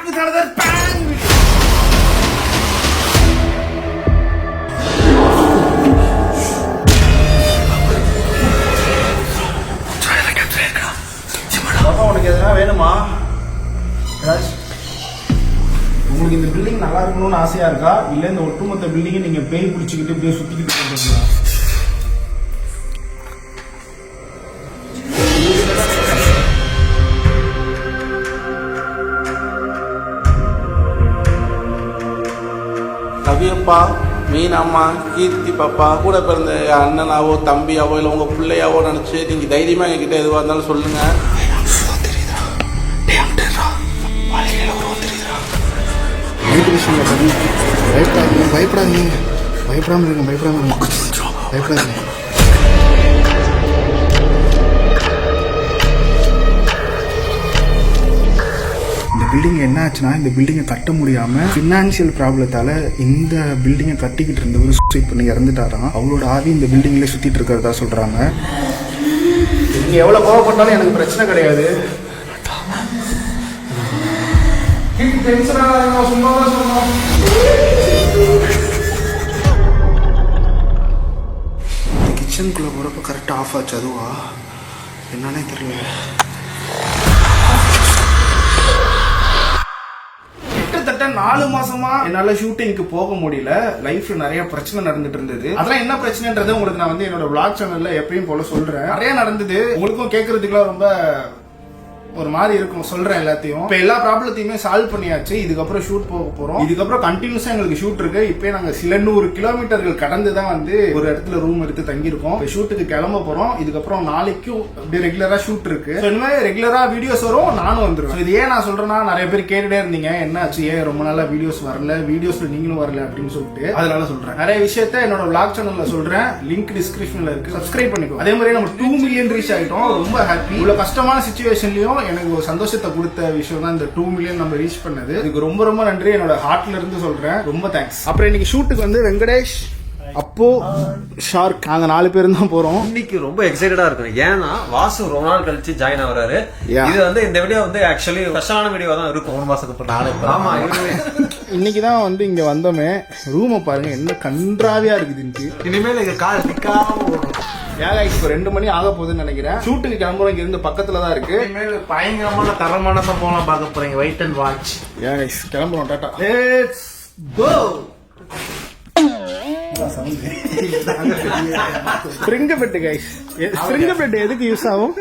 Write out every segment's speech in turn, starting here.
with another bang video. உனக்கு எதனா வேணுமா? உங்களுக்கு இந்த பில்டிங் நல்லா இருக்கணும்னு ஆசையா இருக்கா? இல்ல இந்த ஒட்டுமொத்த பில்டிங்கை நீங்க பேய் பிடிச்சிக்கிட்டு இப்படியே சுத்திக்கிட்டு போறீங்களா? கவியப்பா, மீனம்மா, கீர்த்தி பாப்பா, கூட பிறந்த அண்ணனாவோ தம்பியாவோ இல்லை உங்க பிள்ளையாவோ நினைச்சு நீங்க தைரியமா எங்ககிட்ட எதுவாக இருந்தாலும் சொல்லுங்க. பயப்படாதீங்க, பயப்படாம இருங்க, பயப்படாதீங்க. பில்டிங் என்ன ஆச்சுன்னா, இந்த பில்டிங்கை கட்ட முடியாம பினான்சியல் ப்ராப்ளத்தால இந்த பில்டிங்கை கட்டிக்கிட்டு இருந்தவர் சூசைட் பண்ணி இறந்துட்டாராம். அவரோட ஆவி இந்த பில்டிங்ல சுத்திட்டு இருக்கிறதா சொல்றாங்க. நீங்க எவ்வளவு கோவப்பட்டாலும் எனக்கு பிரச்சனை கிடையாது. கிச்சனுக்குள்ள போறப்ப கரெக்டா ஆஃப் ஆச்சு. அதுவா என்னன்னே தெரியல. கிட்டத்தட்ட 4 மாசமா என்னால ஷூட்டிங்க்கு போக முடியல. லைஃப்ல நிறைய பிரச்சனை நடந்துட்டு இருந்தது. அதெல்லாம் என்ன பிரச்சனைன்றதை உங்களுக்கு நான் என்னோட vlog சேனல்ல எப்பயும் போல சொல்றேன். நிறைய நடந்தது. உங்களுக்கும் கேட்கறதுக்குலாம் ரொம்ப ஒரு மாதிரி இருக்கும். சொல்றேன் எல்லாத்தையும். இப்ப எல்லா ப்ராப்ளத்தையுமே சால்வ் பண்ணியாச்சு. இதுக்கப்புறம் ஷூட் போக போறோம். இதுக்கப்புறம் கண்டினியூஸா எங்களுக்கு ஷூட் இருக்கு. இப்ப நாங்க சில 100 கிலோமீட்டர்கள் கடந்து தான் ஒரு இடத்துல ரூம் எடுத்து தங்கியிருக்கோம். ஷூட்டுக்கு கிளம்ப போறோம். இதுக்கப்புறம் நாளைக்கும் அப்படியே ரெகுலரா ஷூட் இருக்கு. இனிமே ரெகுலரா வீடியோஸ் வரும், நானும் வந்துருவேன். இது ஏன் நான் சொல்றேன்னா, நிறைய பேர் கேட்டுட்டே இருந்தீங்க என்ன ஆச்சு, ஏன் ரொம்ப நாளா வீடியோஸ் வரல, வீடியோஸ்ல நீங்களும் வரல அப்படின்னு சொல்லிட்டு. அதனால சொல்றேன். நிறைய விஷயத்த என்னோட vlog சேனல்ல சொல்றேன். லிங்க் டிஸ்கிரிப்ஷன்ல இருக்கு, சப்ஸ்கிரைப் பண்ணிக்கோ. அதே மாதிரி நம்ம 2 மில்லியன் ரீச் ஆயிட்டோம். ரொம்ப ஹாப்பி. இவ்வளவு கஷ்டமான சிச்சுவேஷன்லயும் எனக்கு ஒரு சந்தோஷத்தை கொடுத்த விஷயம் தான் இந்த 2 மில்லியன் நம்ம ரீச் பண்ணது. இதுக்கு ரொம்ப ரொம்ப நன்றி. என்னோட ஹார்ட்ல இருந்து சொல்றேன். ரொம்ப தேங்க்ஸ். அப்புறம் இன்னைக்கு ஷூட்டுக்கு வெங்கடேஷ், அப்போ, ஷார்க், நாங்க 4 பேரும் தான் போறோம். இன்னைக்கு ரொம்ப எக்ஸைட்டடா இருக்கும். ஏன்னா வாசு ரொம்ப நாள் கழிச்சு ஜாயின் ஆகுறாரு. இது இந்த வீடியோ ஆக்சுவலி ஸ்பெஷலான வீடியோ தான் இருக்கும். 3 மாசத்துக்கு அப்புறம். ஆமா, இன்னைக்கு தான் இங்க வந்தோமே. ரூமை பாருங்க, என்ன கன்றாவியா இருக்குது. இனிமேல் எங்க கால் நிக்காம ஓடும். ஏங்க இப்போ 2 மணி ஆக போகுதுன்னு நினைக்கிறேன். ஷூட்டுக்கு கிளம்புறோம். இங்க இருந்து பக்கத்துல தான் இருக்கு. பயங்கரமான தரமான சம்பவம் பார்க்க போறீங்க. Wait and watch. ஏங்க கிளம்புறோம். Tata, let's go. Spring bed guys. Spring bed எதுக்கு யூஸ் ஆகும்?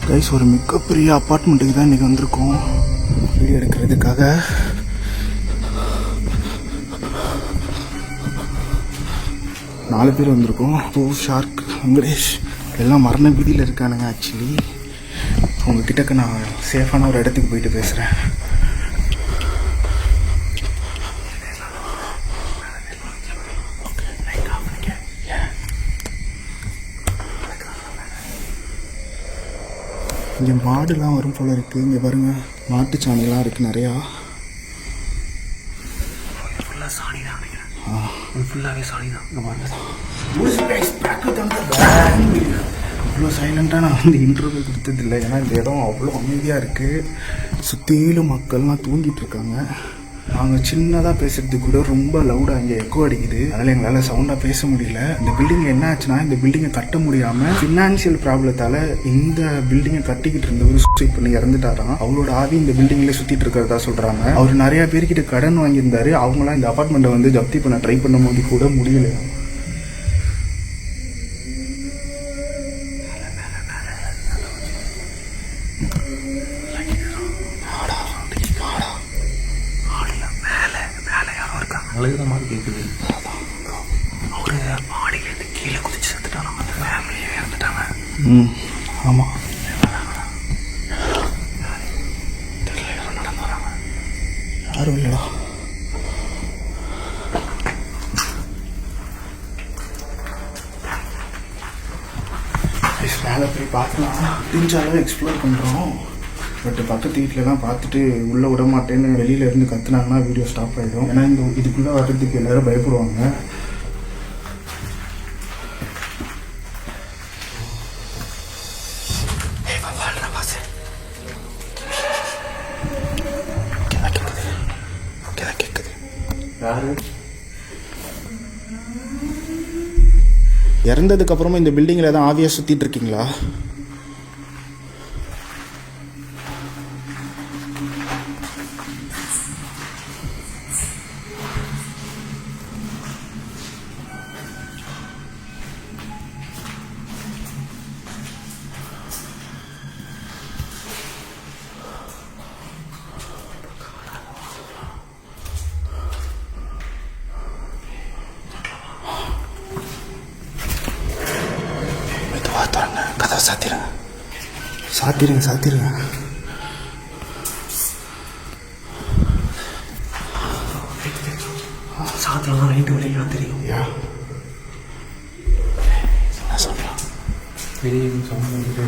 கைஸ், ஒரு மிகப்பெரிய அபார்ட்மெண்ட்டுக்கு தான் இன்னைக்கு வந்திருக்கோம் வீடியோ எடுக்கிறதுக்காக. நாலு பேர் வந்திருக்கோம். பூ, ஷார்க், வெங்கடேஷ் எல்லாம் மரண பீதியில் இருக்கானுங்க. ஆக்சுவலி உங்ககிட்ட நான் சேஃபான ஒரு இடத்துக்கு போயிட்டு பேசுகிறேன். இங்கே மாடுலாம் வரும் போல இருக்கு. இங்கே பாருங்க, மாட்டு சாணிலாம் இருக்கு நிறையா. அவ்வளோ சைலண்டாக நான் இன்டர்வியூ கொடுத்ததில்லை. ஏன்னா இந்த இடம் அவ்வளோ அமைதியாக இருக்குது. சுற்றிலும் மக்கள்லாம் தூங்கிட்டு இருக்காங்க. நாங்கள் சின்னதாக பேசுறது கூட ரொம்ப லவுடாக இங்கே எக்கோ அடிக்குது. அதனால் எங்களால் சவுண்டாக பேச முடியல. இந்த பில்டிங் என்ன ஆச்சுன்னா, இந்த பில்டிங்கை கட்ட முடியாமல் ஃபினான்ஷியல் ப்ராப்ளத்தால் இந்த பில்டிங்கை கட்டிக்கிட்டு இருந்தவர் சூசைட் பண்ணி இறந்துட்டாராம். அவரோட ஆவி இந்த பில்டிங்லேயே சுற்றிட்டு இருக்கிறதா சொல்கிறாங்க. அவர் நிறையா பேர்கிட்ட கடன் வாங்கியிருந்தாரு. அவங்களாம் இந்த அபார்ட்மெண்ட்டை ஜப்தி பண்ண ட்ரை பண்ணும்போது கூட முடியல. அழுகிற மாதிரி கேட்குது. அவரு மாடியிலேருந்து கீழே குதிச்சு செத்துட்டாங்க. அந்த ஃபேமிலியே இறந்துட்டாங்க. ஆமாம், தெரியல யாரும் நடந்து வராங்க. யாரும் இல்லைடா. மேலே போய் பார்க்கலாம். முடிஞ்ச அளவு எக்ஸ்ப்ளோர் பண்ணுறோம். பட் பக்கத்து வீட்டிலலாம் பார்த்துட்டு உள்ளே விட மாட்டேன்னு வெளியில இருந்து கத்துனாங்கன்னா வீடியோ ஸ்டாப் ஆகிடும். ஏன்னா இதுக்குள்ளே வர்றதுக்கு எல்லாரும் பயப்படுவாங்க. இங்கதான் கேக்குது. யாரு இறந்ததுக்கு அப்புறமா இந்த பில்டிங்ல ஏதாவது ஆவியா சுத்திட்டு இருக்கீங்களா? கதவை சாத்திருங்க, சாத்திருங்க, சாத்திருங்க. சாத்திரம்லாம் நைட்டு வழியெல்லாம் தெரியும். என்ன சொல்லலாம்? பெரிய சவுண்ட் வந்துட்டு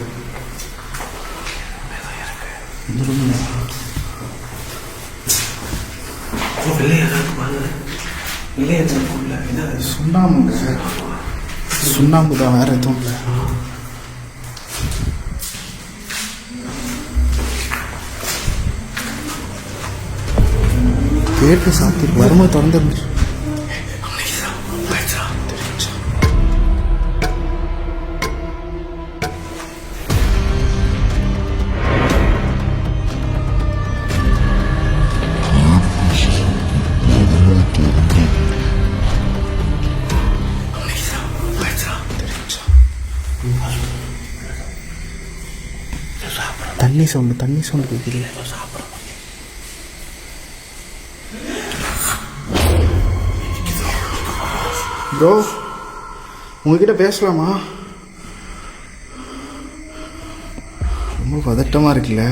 சுண்ணாம்புங்க, சுண்ணாம்பு தான், வேற எதுவும் இல்லை. கேட்டு சாத்தி வருமா திறந்துருந்துச்சு. தண்ணி சவுண்டு கேட்குது. ப்ரோ, உங்ககிட்ட பேசலாமா? ரொம்ப பதட்டமாக இருக்குல்ல?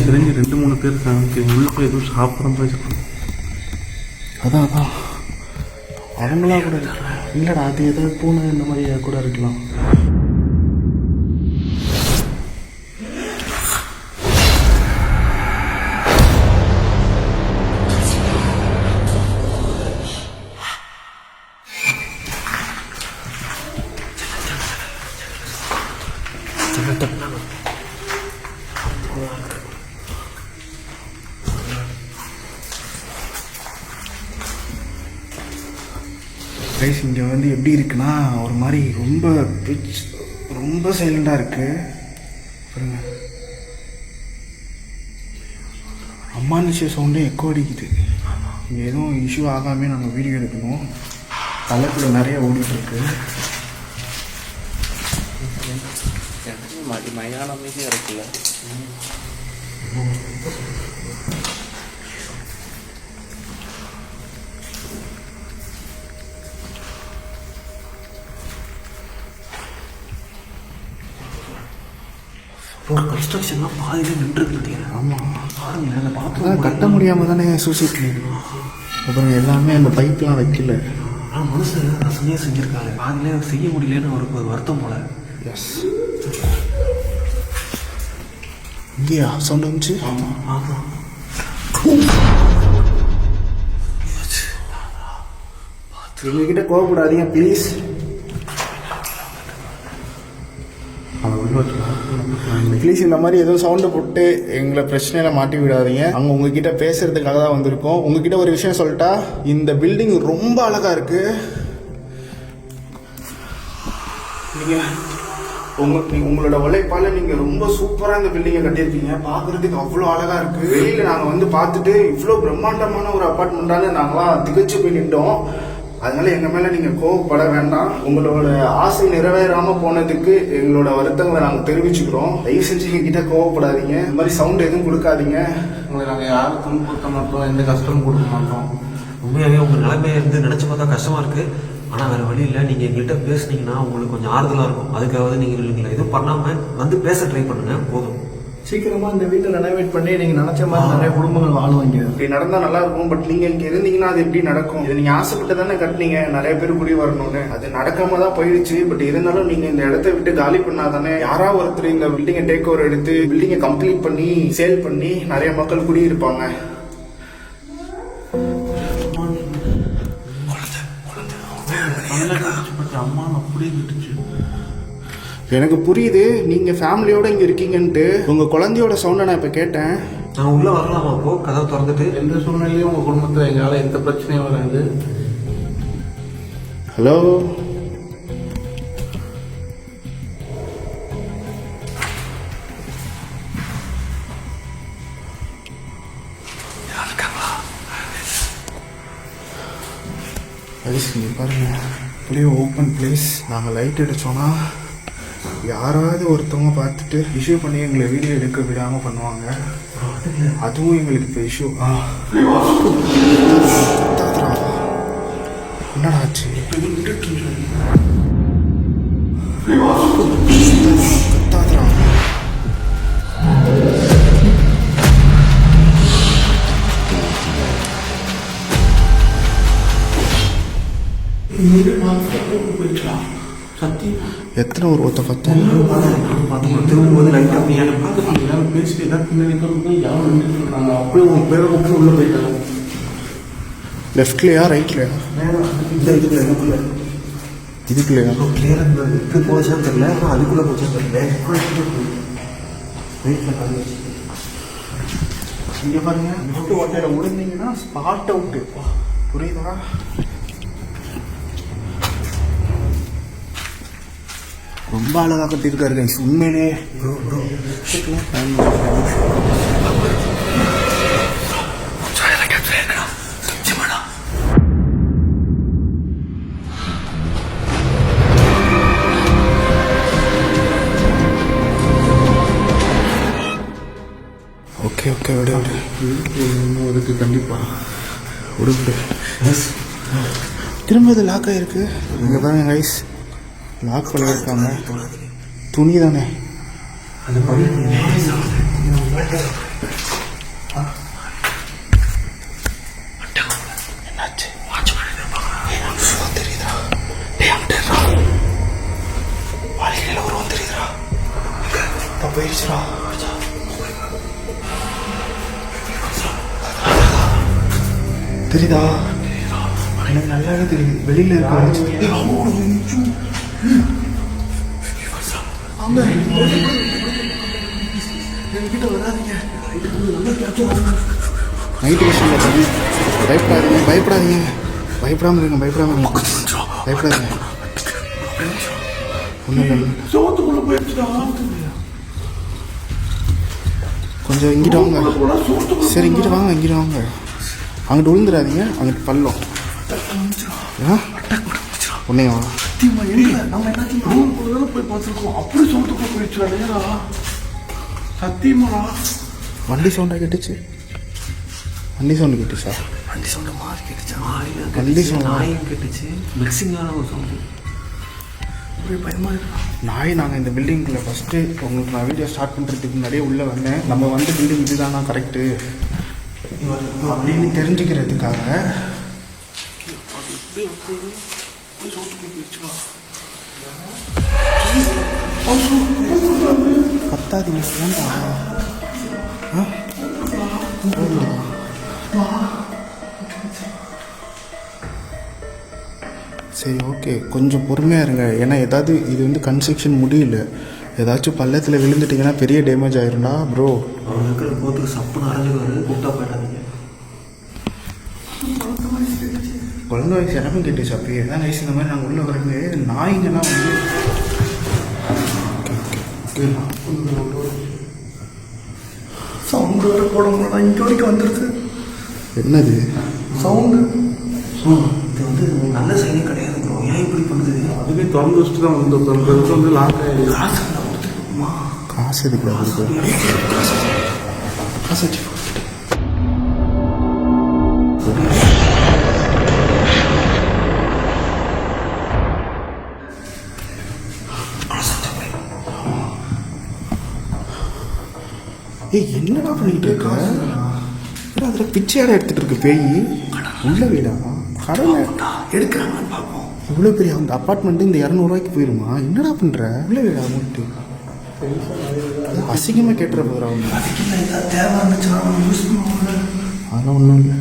தெரிஞ்சு 2-3 பேர் இருக்காங்க. உள்ள போய் எதுவும் சாப்பிட்றோம் பேசணும். அதான் அவங்களா கூட இருக்கலாம். இல்லைடா, அது ஏதாவது பூனை இந்த மாதிரி கூட இருக்கலாம். ரைஸ் இங்கே வந்து எப்படி இருக்குன்னா, ஒரு மாதிரி ரொம்ப சைலண்டாக இருக்கு. பாருங்க, அம்மா நிச்சய சவுண்டே எக்கோ அடிக்குது. இங்கே எதுவும் இஷ்யூ ஆகாமே நாங்கள் வீடியோ எடுக்கணும். தலைக்குள்ள நிறைய ஓடிட்டுருக்கு. மயான அமைதியாக இருக்குல்ல. கன்ஸ்ட்ரக்ஷன்லாம் பாதியிலே நின்றுருக்கு. ஆமாம், பாருங்க, அதை பார்த்து அதான் கட்ட முடியாமல் தானே சூசைட் பண்ணிடுவோம். அப்புறம் எல்லாமே அந்த பைப்லாம் வைக்கல. ஆனால் மனுஷன் ரசனையாக செஞ்சுருக்காரு. பாதியிலே செய்ய முடியலன்னு அவருக்கு ஒரு வருத்தம் போல. எஸ், இங்கேயா சவுண்ட் வந்துச்சு? ஆமாம். எங்ககிட்ட கோவப்படாதீங்க ப்ளீஸ். ப்ளீஸ் இந்த மாதிரி ஏதோ சவுண்டு போட்டு எங்களை பிரச்சனையில மாட்டி விடாதீங்க. அங்கே உங்ககிட்ட பேசுறதுக்காக தான் வந்திருக்கோம். உங்ககிட்ட ஒரு விஷயம் சொல்லிட்டா, இந்த பில்டிங் ரொம்ப அழகா இருக்கு. உங்களோட உழைப்பால நீங்க ரொம்ப சூப்பரா இந்த பில்டிங்கை கட்டியிருக்கீங்க. பாக்குறதுக்கு அவ்வளோ அழகா இருக்கு. வெளியில நாங்க வந்து பார்த்துட்டு இவ்வளோ பிரம்மாண்டமான ஒரு அப்பார்ட்மெண்டான நாங்களாம் திகச்சு போய் நின்றோம். அதனால எங்க மேல நீங்க கோவப்பட வேண்டாம். உங்களோட ஆசை நிறைவேறாம போனதுக்கு எங்களோட வருத்தங்களை நாங்க தெரிவிச்சுக்கிறோம். தயவு செஞ்சு எங்க கிட்ட கோவப்படாதீங்க. இந்த மாதிரி சவுண்ட் எதுவும் கொடுக்காதீங்க. உங்களை நாங்கள் யாரும் துன்புறுத்த மாட்டோம், எந்த கஷ்டமும் கொடுக்க மாட்டோம். உண்மையாகவே உங்கள் நிலைமையை இருந்து நினச்சி பார்த்தா கஷ்டமாக இருக்குது. ஆனால் வேறு வழி இல்லை. நீங்கள் எங்கள்கிட்ட பேசுனீங்கன்னா உங்களுக்கு கொஞ்சம் ஆறுதலாக இருக்கும். அதுக்காக நீங்கள் எதுவும் பண்ணாமல் வந்து பேச ட்ரை பண்ணுங்க, போதும். சீக்கிரமா இந்த வீட்டை ரெனோவேட் பண்ணி நீங்க நினைச்ச மாதிரி நிறைய குடும்பங்கள் வாழுவாங்க. இப்படி நடந்தா நல்லா இருக்கும். பட் நீங்க இங்க இருந்தீங்கன்னா அது எப்படி நடக்கும்? இது நீங்க ஆசைப்பட்டு தானே கட்டினீங்க, நிறைய பேர் குடி வரணும்னு. அது நடக்காம தான் போயிடுச்சு. பட் இருந்தாலும் நீங்க இந்த இடத்த விட்டு காலி பண்ணாதானே யாராவது ஒருத்தர் இந்த பில்டிங்கை டேக் ஓவர் எடுத்து பில்டிங்கை கம்ப்ளீட் பண்ணி சேல் பண்ணி நிறைய மக்கள் குடியிருப்பாங்க. அம்மா அப்படியே விட்டுச்சு. எனக்கு புரியுது நீங்க ஃபேமிலியோட இங்க இருக்கீங்கன்ட்டு. உங்க குழந்தையோட சவுண்டை நான் இப்ப கேட்டேன். நான் உள்ள வரலாமா அப்போ கதவை திறந்துட்டு? எந்த சூழ்நிலையும் உங்க குடும்பத்துல எங்களால எந்த பிரச்சனையும் வராது. ஹலோ, இங்கே பாருங்க, அப்படியே ஓப்பன் பிளேஸ். நாங்கள் லைட் அடித்தோன்னா யாராவது ஒருத்தவங்க பார்த்துட்டு இஷ்யூ பண்ணி எங்களை வீடியோ எடுக்க விடாமல் பண்ணுவாங்க. அதுவும் எங்களுக்கு இப்போ இஷ்யூ. என்னடா ஆச்சு? கத்தாதுரா. எத்தனை ஒரு ஒருத்த பார்த்தோம் திரும்பும்போது லைட்டாக பேசிட்டு எல்லாரும் பின்னாடி யாரும் சொல்றாங்க. அப்படியே உங்க பேரை கூப்பிட்டு உள்ள போயிட்டாங்க. லெஃப்ட்லையா ரைட்லையா? இதுக்குள்ளேயா? கிளியராக எப்படி போச்சான்னு தெரியல, ஆனால் அதுக்குள்ளே போச்சான்னு தெரியல. இங்கே பாருங்க, லெஃப்ட் ஓட்டையில் விழுந்தீங்கன்னா ஸ்பாட் அவுட்டு. புரியுதா? ரொம்ப அழகாக கட்டியிருக்காரு கைஸ் உண்மையிலே. ஓகே ஓகே, விடு விடு, அதுக்கு கண்டிப்பாக விடு விடு. திரும்ப இது லாக் ஆகிருக்கு. இங்கே பாருங்க கைஸ், லாக் பண்ணியிருக்காங்க. துணி தானே? என்னாச்சு? தெரியுதா? வாழ்க்கையில் ஒரு தெரியுதா? போயிடுச்சுடா. தெரியுதா? எனக்கு நல்லாவே தெரியுது. வெளியில இருக்க நைட்டு விஷயம் பயப்படாதீங்க, பயப்படாதீங்க, பயப்படாம இருங்க, பயப்படாம இருங்க, பயப்படாதீங்க. சோத்துக்குள்ள போயிடுச்சுடா. கொஞ்சம் இங்கிட்டு வாங்க. சரி இங்கிட்டு வாங்க, இங்கிட்டு வாங்க. அங்கிட்டு விழுந்துடாதீங்க, அங்கிட்டு பள்ளம். உன்னையா போய் பார்த்துருக்கோம். அப்படி சோத்துக்குள்ள போயிடுச்சுடா. சத்தியமாடா. வண்டி சவுண்டா கேட்டுச்சு? வண்டி சவுண்டு கேட்டுச்சா? வண்டி சவுண்டு மாறி கேட்டுச்சா? வண்டி சவுண்டு நாயும் கேட்டுச்சு. மிக்சிங்கான ஒரு சவுண்டு. பயமா இருக்கா? நாய், நாங்கள் இந்த பில்டிங்குள்ளே ஃபஸ்ட்டு உங்களுக்கு நான் வீடியோ ஸ்டார்ட் பண்ணுறதுக்கு முன்னாடியே உள்ளே வந்தேன். நம்ம வந்து பில்டிங் இதுதானா கரெக்டு அப்படின்னு தெரிஞ்சுக்கிறதுக்காக. பத்தாதீங்க வேண்டா. சரி ஓகே, கொஞ்சம் பொறுமையாக இருங்க. ஏன்னா ஏதாவது இது வந்து கன்ஸ்ட்ரக்ஷன் முடியல, ஏதாச்சும் பள்ளத்தில் விழுந்துட்டிங்கன்னா பெரிய டேமேஜ் ஆயிரும்டா ப்ரோ. அவங்க இருக்கிற போத்துக்கு சப்புன்னு அரைஞ்சிடுவாரு. கூப்பிட்டா போயிடாதீங்க. குழந்தை வயசு எனக்கும் கேட்டுச்சு. அப்பயே தான் வயசு இந்த மாதிரி நாங்கள் உள்ளே வரது நாய்ங்கெல்லாம் வந்து சவுண்டு வர போடணும்னா இங்கே வரைக்கும் வந்துடுது. என்னது சவுண்டு? இது வந்து நல்ல சைனே கிடையாது ப்ரோ. ஏன் இப்படி பண்ணுது? அதுவே திறந்து வச்சுட்டு தான் வந்து லாக் ஆகிடுது. காசு எதுக்கு காசு வச்சு ஏய் என்னடா பண்ணிட்டு இருக்க? அதில் பிச்சையாட எடுத்துட்டு இருக்கு பேய். உள்ள வீடா? கடலை எடுக்கிறாங்கன்னு பார்ப்போம். இவ்வளோ பெரிய அந்த அப்பார்ட்மெண்ட்டு இந்த 200 ரூபாய்க்கு போயிருமா? என்னடா பண்ணுற? உள்ள வீடா மூட்டு அசிங்கமாக கேட்டுற போகிற அவங்க. தேவை இருந்துச்சுன்னா யூஸ் பண்ணுவாங்க. அதெல்லாம் ஒன்றும் இல்லை.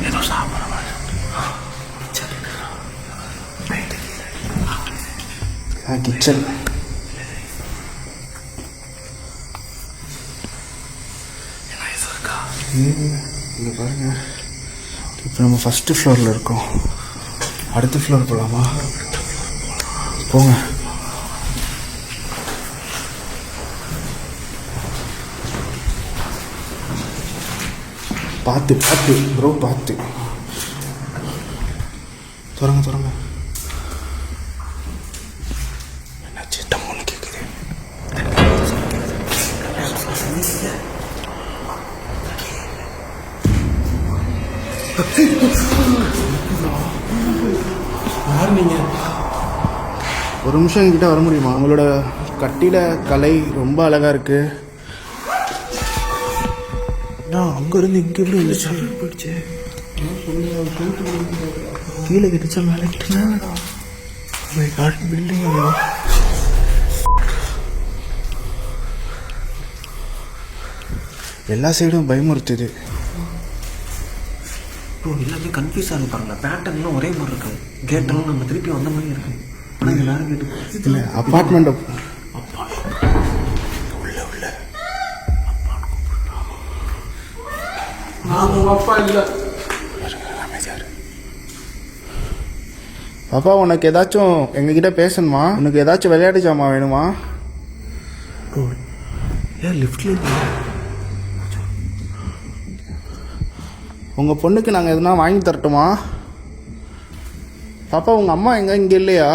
ஏதோ சாப்பிட்ற கிச்சன். இங்கே பாருங்க, இப்போ நம்ம ஃபஸ்ட்டு ஃப்ளோரில் இருக்கோம். அடுத்த ஃப்ளோர் போகலாமா? போங்க. பார்த்து பார்த்து ப்ரோ, பார்த்து திறங்க. என்னாச்சு? டம்முன்னு கேட்குது. யார் நீங்க? ஒரு நிமிஷம் என்கிட்ட வர முடியுமா? உங்களோட கட்டிட கலை ரொம்ப அழகா இருக்கு. நான் அங்கேருந்து இங்கே எப்படி வந்துச்சு? போயிடுச்சு. கீழே கிட்டச்சா மேலே கிட்டா பில்டிங். எல்லா சைடும் பயமுறுத்துது. ப்ரோ எல்லாமே கன்ஃபியூஸ் ஆகுது பாருங்களேன். பேட்டர்ன்லாம் ஒரே மாதிரி இருக்கு. கேட்டெல்லாம் நம்ம திருப்பி வந்த மாதிரி இருக்கு. ஆனால் எல்லாரும் கேட்டு இல்லை அப்பார்ட்மெண்ட் அப்பா இல்லை. பாப்பா, உனக்கு ஏதாச்சும் எங்ககிட்ட பேசணுமா? உனக்கு ஏதாச்சும் விளையாட்டு ஜாமான் வேணுமா? ஏன் லிஃப்ட்ல உங்கள் பொண்ணுக்கு நாங்கள் எதுனா வாங்கி தரட்டுமா? பாப்பா, உங்கள் அம்மா எங்கே? இங்கே இல்லையா?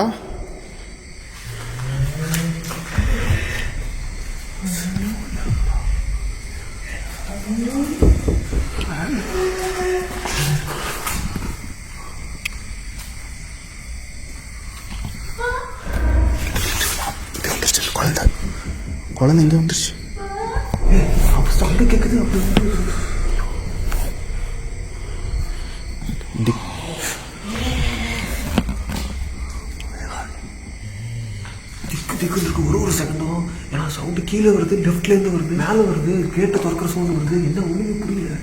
குழந்தை எங்கே வந்துருச்சு? அப்போ சவுண்டு கேட்குது. அப்படி திக்கு இருக்கு ஒரு செகண்டும். ஏன்னா சவுண்டு கீழே வருது, லெஃப்ட்லேருந்து வருது, மேலே வருது, கேட்டு திறக்கிற சவுண்டு வருது. என்ன ஒன்றுமே புரியல.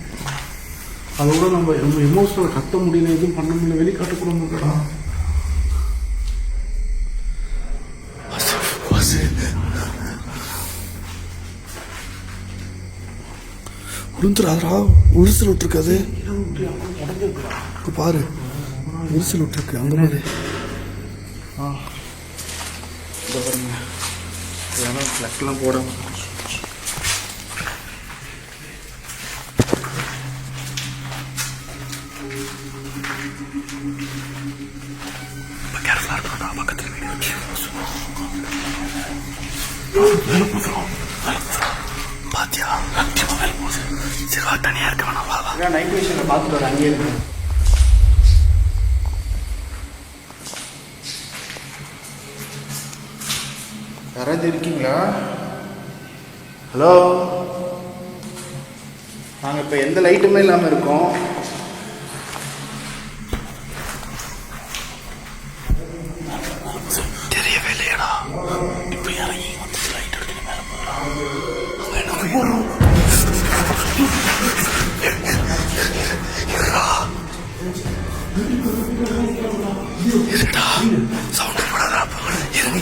அதோட நம்ம எமோஷனல் கத்த முடியல, எதுவும் பண்ண முடியல, வெளிக்காட்டக்கூட முடியலடா. உளுந்துராதரா, உரிசல் விட்டுருக்காது. பாரு, உரிசல் விட்டுருக்கு. அங்கே பாரு. இந்த பாருங்க, இதெல்லாம் ஃப்ளக்லாம் போட கேர்ஃபுல்லாக இருக்கணும். பக்கத்தில் பாத்தியா? சிவா தனியாக இருக்க வேணாம். வா வா, நைட் விஷனில் பார்த்துட்டு வர. அங்கேயே இருக்கு. யாராவது இருக்கீங்களா? ஹலோ, நாங்கள் இப்போ எந்த லைட்டுமே இல்லாமல் இருக்கோம். தெரியவே இல்லையடா. இப்போ இறங்கி வந்து லைட் எடுத்து மேலே போடுறான். சவுண்ட் போடாதா? இறங்கி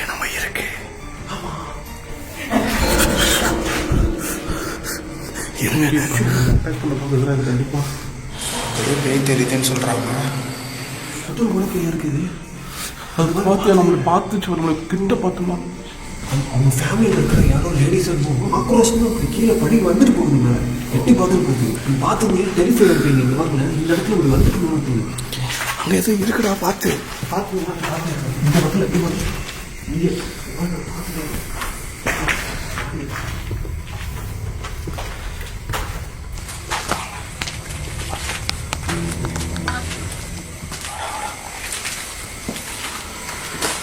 நம்ம இருக்கு. கண்டிப்பா பேய் தெரியுதுன்னு சொல்றாங்க. இருக்குது. அது பார்த்தியா? நம்மளை பார்த்துச்சு, நம்மளை கிட்ட பார்த்தோமா? அவங்க ஃபேமிலியில் இருக்கிற யாரோ லேடிஸ் ஆக்ரோஷமாக அப்படி கீழே படி வந்துட்டு போகுதுங்க. எட்டி பார்த்துட்டு போகுது. பார்த்து டெலிஃபோன் இருப்பீங்க. இங்கே பாருங்க, இந்த இடத்துல இப்படி வந்துட்டு போகுது. அங்கே எதுவும் இருக்குடா, பார்த்து இந்த பக்கத்தில் எப்படி பார்த்து இங்கே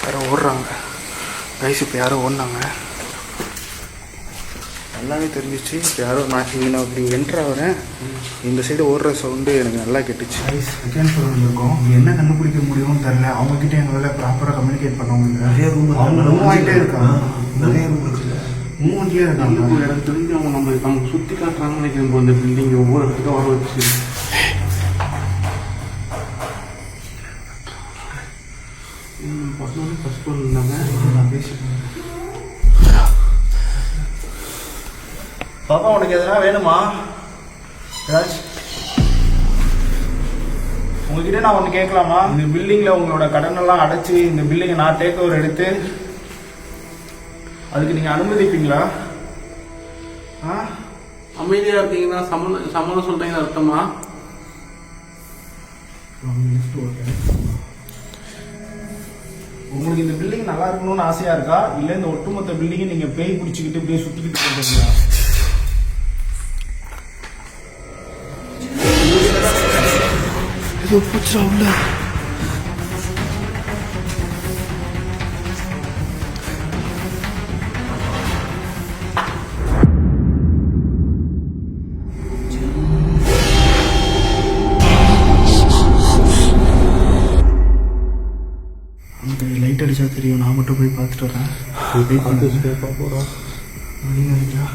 யாரோ ஓடுறாங்க கைஸ். இப்போ யாரோ ஓடினாங்க, நல்லாவே தெரிஞ்சிச்சு. இப்போ யாரோ நான் இப்படி என்ட்ரு ஆகிறேன், இந்த சைடு ஓடுற சவுண்டு எனக்கு நல்லா கேட்டுச்சு. கைஸ், செகண்ட் ஃப்ளோரில் இருக்கோம். என்ன கண்டுபிடிக்க முடியும்னு தெரில. அவங்ககிட்ட எங்களால் ப்ராப்பராக கம்யூனிகேட் பண்ண முடியல. நிறைய ரூம் அவங்க மூவ் ஆகிட்டே இருக்காங்க. நிறைய ரூம் இருக்குது. மூவன்ட்லேயே இருக்காங்க. எனக்கு தெரிஞ்சு அவங்க நமக்கு சுற்றி காட்டுறாங்கன்னு நினைக்கிறேன் bro. இந்த பில்டிங் ஒவ்வொரு இடத்துக்கும் வர வச்சு பசங்க ஃபர்ஸ்ட் ஃப்ளோர் இருந்தாங்க. நான் பேசிக்கிறேன். பாப்பா உனக்கு எதனா வேணுமா? ஏதாச்சும் உங்ககிட்ட நான் ஒன்று கேட்கலாமா? இந்த பில்டிங்கில் உங்களோட கடனெல்லாம் அடைச்சி இந்த பில்டிங்கை நான் டேக் ஓவர் எடுத்து அதுக்கு நீங்கள் அனுமதிப்பீங்களா? அமைதியாக இருக்கீங்கன்னா சம்மதம் சொல்கிறீங்க அர்த்தமா? உங்களுக்கு இந்த பில்டிங் நல்லா இருக்கணும்னு ஆசையாக இருக்கா, இல்லை இந்த ஒட்டுமொத்த பில்டிங்கை நீங்கள் பேய் பிடிச்சிக்கிட்டு இப்படியே சுற்றிக்கிட்டு போகிறீங்களா? ஏதோ பூச்சா உள்ள அந்த லைட் அடிச்சா தெரியும். நான் மட்டும் போய் பார்த்துட்டு வரேன். போகிறோம் நினைக்கிறா